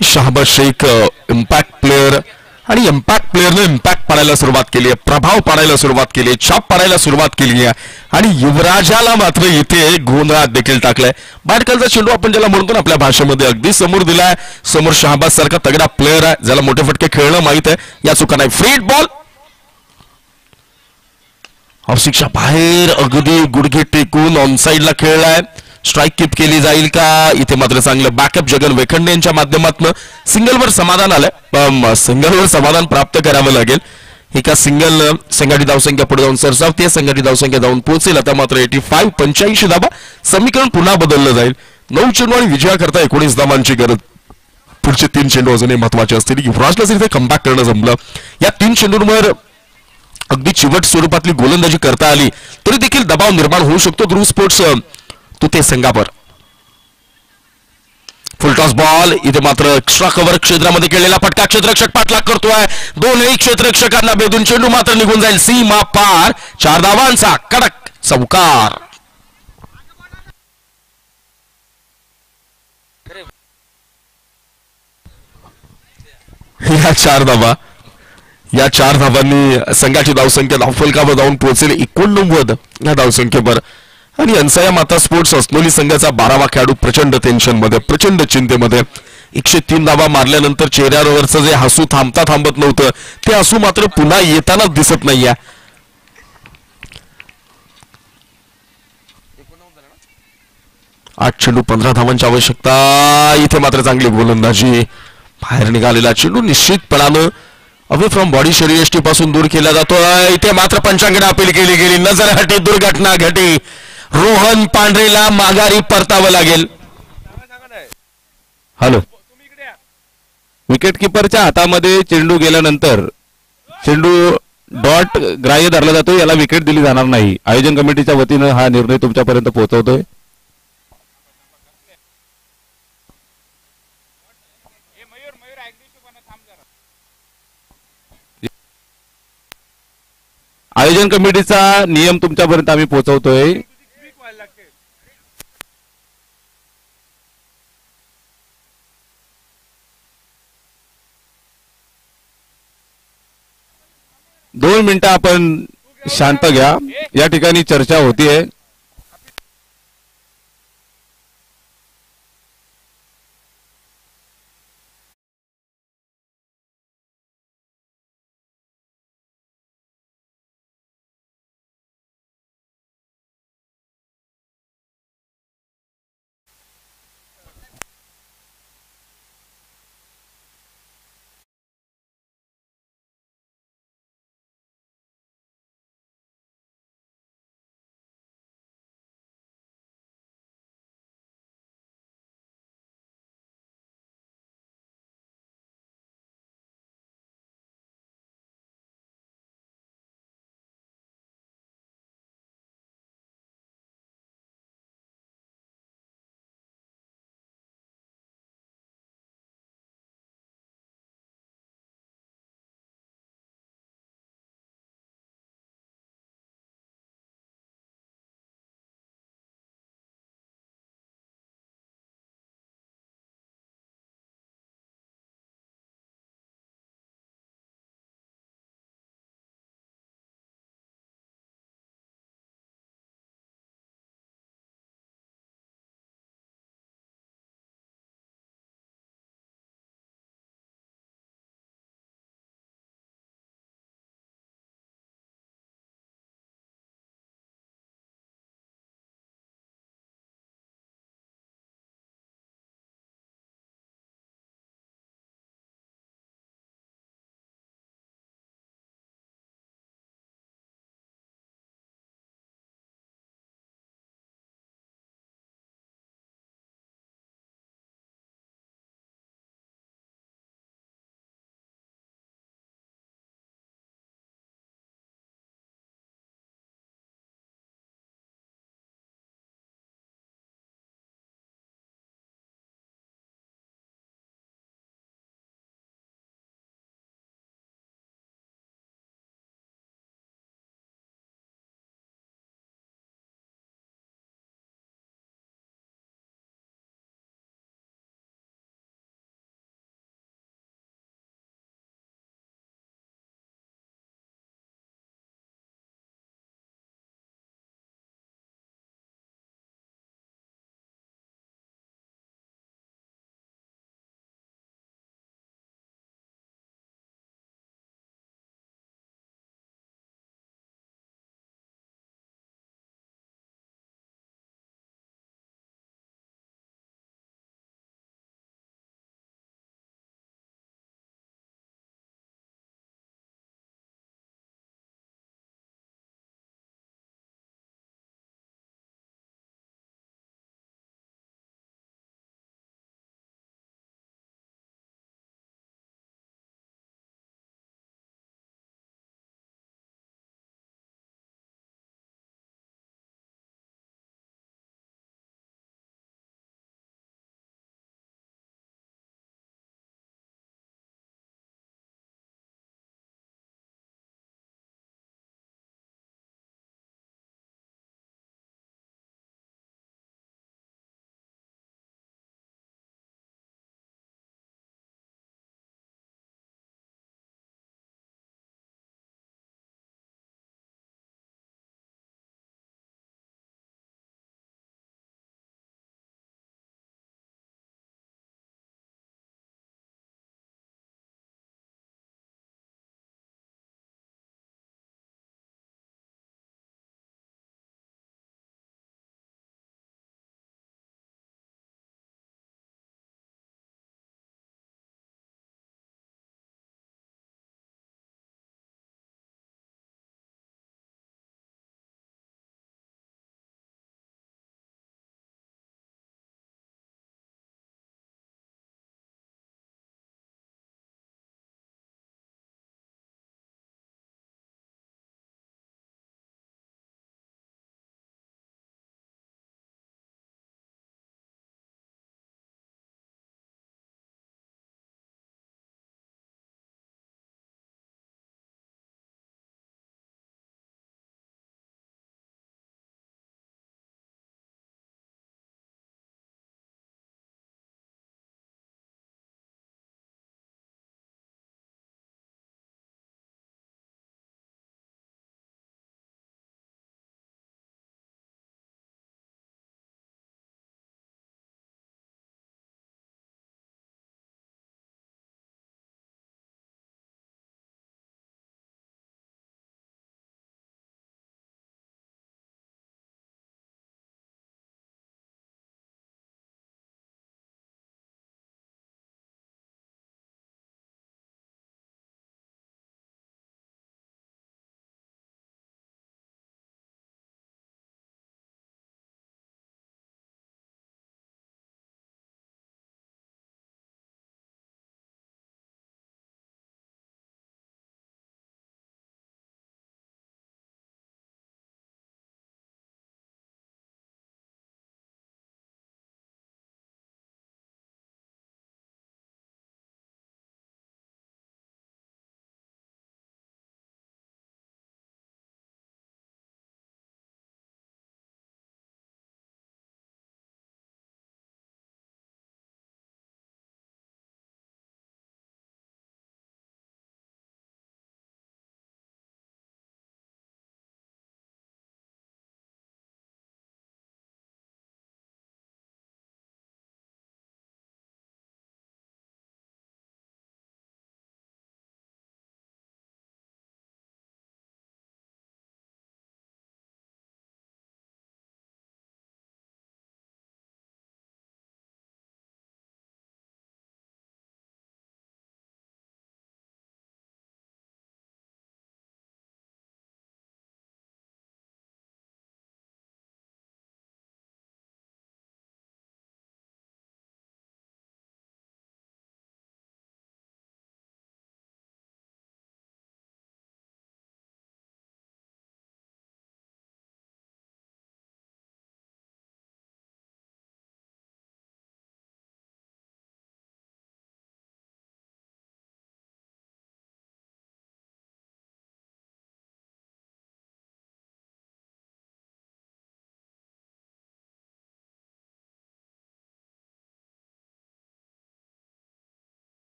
शाहबाज शेख इम्पॅक्ट प्लेअर आणि इम्पॅक्ट प्लेअरने इम्पॅक्ट पाडायला सुरुवात केली आहे, प्रभाव पाडायला सुरुवात केली आहे, छाप पाडायला सुरुवात केली आहे आणि युवराजाला मात्र इथे गोंधळात देखील टाकलाय. बाटकालचा चेंडू आपण ज्याला म्हणतो ना आपल्या भाषेमध्ये अगदी समोर दिलाय. समोर शाहबाज सारखा तगडा प्लेअर आहे ज्याला मोठे फटके खेळणं माहित आहे. या चुका नाही. फ्री बॉल ऑफसिकच्या बाहेर अगदी गुडघे टेकून ऑन साइडला खेळलाय. स्ट्राइक कीप केली जाईल का? इथे मात्र चांगलं बॅकअप जगन वेखंडे यांच्या माध्यमातून सिंगलवर समाधान आलंय. सिंगलवर समाधान प्राप्त करावं लागेल. एका सिंगल संघाची धावसंख्या पुढे जाऊन सरसावते. संघाची धावसंख्या जाऊन पोहोचेल. आता मात्र 85 धावा. समीकरण पुन्हा बदललं जाईल. 9 चेंडू आणि विजयाकरता 19 धावांची गरज. पुढचे 3 चेंडू अजूनही महत्वाचे असतील. युवराजला जर इथे कमबॅक करणं जमलं, या 3 चेंडूंवर अगदी चिवट स्वरूपातली गोलंदाजी करता आली तरी देखील दबाव निर्माण होऊ शकतो ध्रुव स्पोर्ट्स तुते संघावर. Full toss ball. इथे मात्र एक्स्ट्रा कव्हर क्षेत्रामध्ये केलेला फटका. क्षेत्ररक्षक पाठलाग करतोय. दोनही क्षेत्ररक्षकांना बेदून चेंडू मात्र निघून जाईल. सीमा पार. 4 धावांचा कडक चौकार. या 4 धावांनी संघाची धावसंख्या धावफलकावर जाऊन पोहोचेल 89 या धावसंख्येवर. आणि अन्साया माता स्पोर्ट्स अस्नोली संघाचा 12वा खेळाडू प्रचंड टेन्शन मध्ये, प्रचंड चिंतेमध्ये. 103 धावा मारल्यानंतर चेहऱ्यावरचं जे हसू थांबत नव्हतं ते हसू मात्र पुन्हा येतानाच दिसत नाहीये. आठ चेंडू 15 धावांची आवश्यकता. इथे मात्र चांगली गोलंदाजी. बाहेर निघालेला चेंडू निश्चितपणानं अवे फ्रॉम बॉडी शरीरयष्टी पासून दूर केला जातोय. इथे मात्र पंचांकडे अपील केली गेली. नजर हटी, दुर्घटना घटी. रोहन पांढरेला माघारी परतावं लागेल. हॅलो, विकेट किपरच्या हातामध्ये चेंडू गेल्यानंतर चेंडू डॉट ग्राह्य धरला जातो. याला विकेट दिली जाणार नाही. आयोजन कमिटीच्या वतीनं हा निर्णय तुमच्यापर्यंत पोहोचवतोय. आयोजन कमिटीचा नियम तुमच्यापर्यंत आम्ही पोहोचवतोय. दोन मिनिटं आपण शांत घ्या. या ठिकाणी चर्चा होतीये.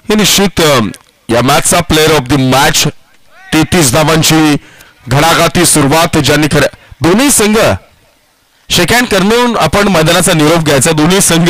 हे निश्चित या मॅचचा प्लेअर ऑफ द मॅच 33 धावांची घणाघाती सुरुवात ज्यांनी दोन्ही संघ शेक हँड करून आपण मैदानाचा निरोप घ्यायचा. दोन्ही संघ